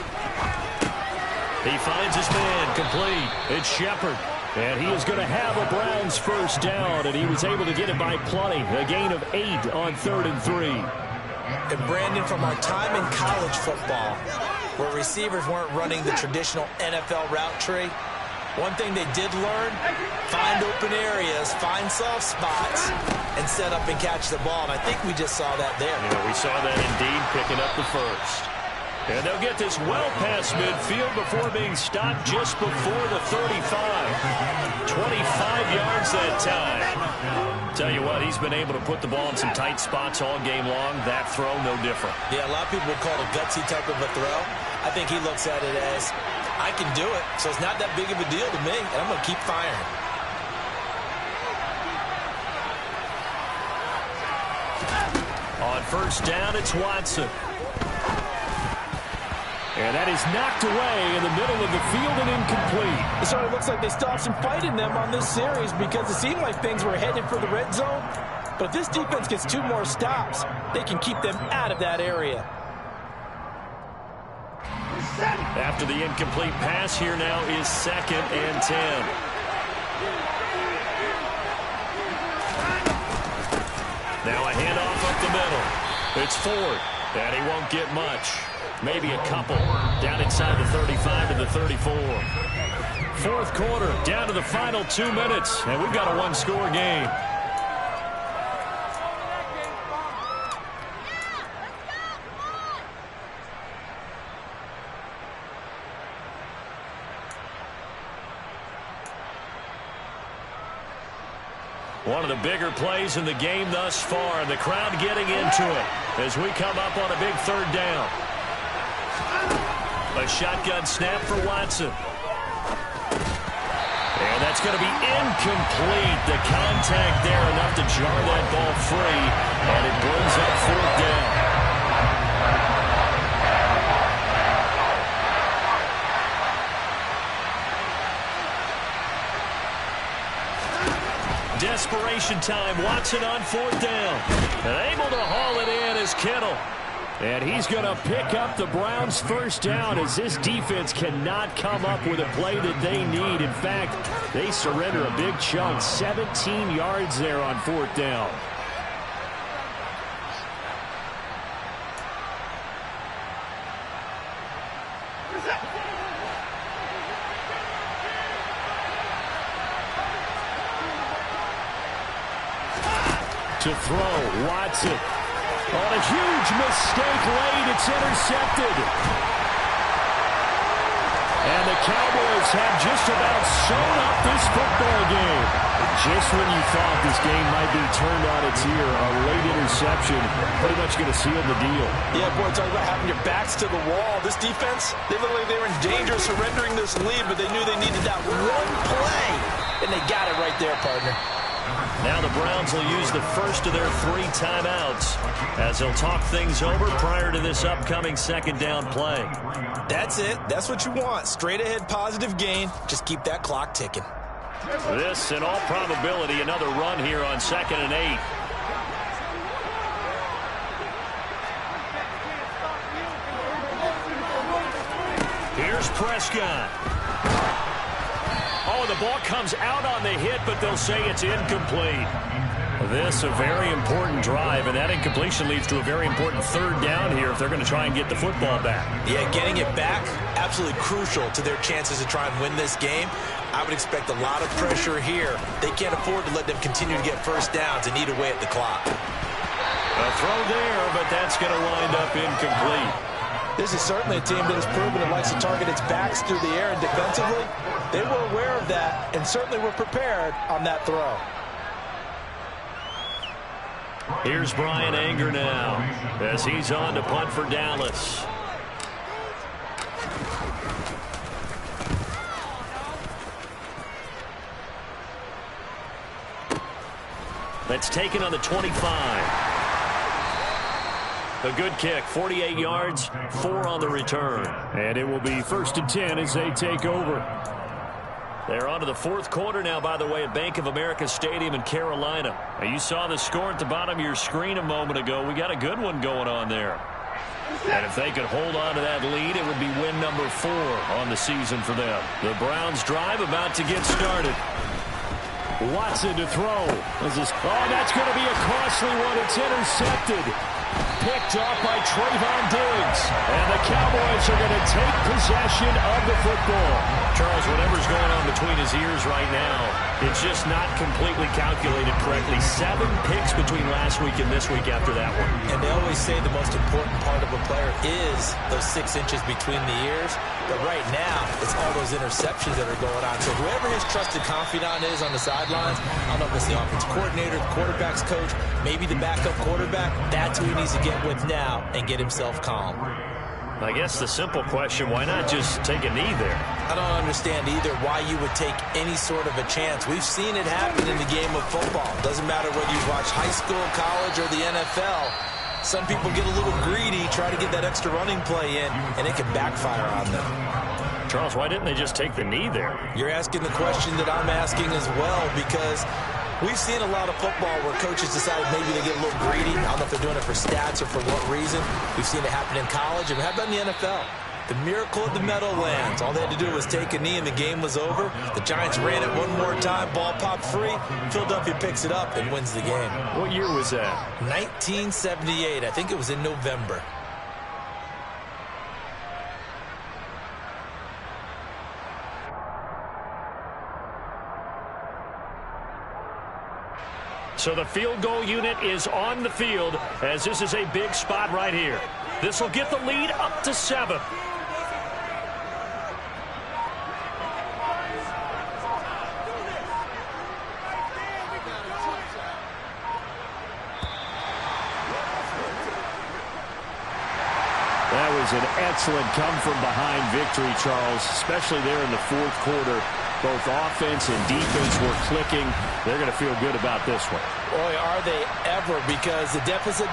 He finds his man complete. It's Shepard. And he is going to have a Browns first down, and he was able to get it by plenty. A gain of 8 on 3rd and 3. And Brandon, from our time in college football, where receivers weren't running the traditional NFL route tree, one thing they did learn, find open areas, find soft spots, and set up and catch the ball. And I think we just saw that there. Yeah, we saw that indeed, picking up the first. And they'll get this well past midfield before being stopped just before the 35. 25 yards that time. Tell you what, he's been able to put the ball in some tight spots all game long. That throw, no different. Yeah, a lot of people would call it a gutsy type of a throw. I think he looks at it as, I can do it, so it's not that big of a deal to me, and I'm going to keep firing. On first down, it's Watson. And that is knocked away in the middle of the field and incomplete. It certainly looks like they still have some fight in them on this series because it seemed like things were headed for the red zone. But if this defense gets 2 more stops, they can keep them out of that area. After the incomplete pass, here now is 2nd and 10. Now a handoff up the middle. It's Ford, and he won't get much. Maybe a couple down inside the 35 to the 34. 4th quarter, down to the final 2 minutes, and we've got a 1-score game. One of the bigger plays in the game thus far, and the crowd getting into it as we come up on a big 3rd down. A shotgun snap for Watson. And that's going to be incomplete. The contact there enough to jar that ball free, and it brings up 4th down. Desperation time. Watson on 4th down. And able to haul it in is Kittle. And he's going to pick up the Browns' 1st down as this defense cannot come up with a play that they need. In fact, they surrender a big chunk. 17 yards there on 4th down. To throw, Watson. On a huge mistake late, it's intercepted. And the Cowboys have just about sewn up this football game. Just when you thought this game might be turned on its ear, a late interception pretty much going to seal the deal. Yeah, boy, talk about having your backs to the wall. This defense, they look like they were in danger of surrendering this lead, but they knew they needed that one play, and they got it right there, partner. Now the Browns will use the first of their 3 timeouts as they'll talk things over prior to this upcoming 2nd down play. That's it. That's what you want. Straight ahead positive gain. Just keep that clock ticking. This, in all probability, another run here on 2nd and 8. Here's Prescott. Oh, the ball comes out on the hit, but they'll say it's incomplete. This a very important drive, and that incompletion leads to a very important 3rd down here if they're going to try and get the football back. Yeah, getting it back, absolutely crucial to their chances to try and win this game. I would expect a lot of pressure here. They can't afford to let them continue to get 1st downs and eat away at the clock. A throw there, but that's going to wind up incomplete. This is certainly a team that has proven it likes to target its backs through the air and defensively. They were aware of that and certainly were prepared on that throw. Here's Brian Anger now as he's on to punt for Dallas. That's taken on the 25. A good kick, 48 yards, 4 on the return. And it will be 1st and 10 as they take over. They're on to the 4th quarter now, by the way, at Bank of America Stadium in Carolina. Now, you saw the score at the bottom of your screen a moment ago. We got a good one going on there. And if they could hold on to that lead, it would be win number 4 on the season for them. The Browns drive about to get started. Watson to throw. Oh, that's going to be a costly one. It's intercepted. Picked off by Trayvon Diggs. And the Cowboys are going to take possession of the football. Charles, whatever's going on between his ears right now, it's just not completely calculated correctly. 7 picks between last week and this week after that one. And they always say the most important part of a player is those 6 inches between the ears. But right now, it's all those interceptions that are going on. So whoever his trusted confidant is on the sidelines, I don't know if it's the offensive coordinator, the quarterback's coach, maybe the backup quarterback, that's who he needs to get with now and get himself calm. I guess the simple question, why not just take a knee there? I don't understand either why you would take any sort of a chance. We've seen it happen in the game of football. Doesn't matter whether you watch high school, college, or the NFL. Some people get a little greedy, try to get that extra running play in, and it can backfire on them. Charles, why didn't they just take the knee there? You're asking the question that I'm asking as well, because we've seen a lot of football where coaches decide maybe they get a little greedy. I don't know if they're doing it for stats or for what reason. We've seen it happen in college, and how about in the NFL? The miracle of the Meadowlands. All they had to do was take a knee and the game was over. The Giants ran it one more time. Ball popped free. Philadelphia picks it up and wins the game. What year was that? 1978. I think it was in November. So the field goal unit is on the field as this is a big spot right here. This will get the lead up to 7. That was an excellent come-from-behind victory, Charles, especially there in the fourth quarter. Both offense and defense were clicking. They're going to feel good about this one. Boy, are they ever, because the deficit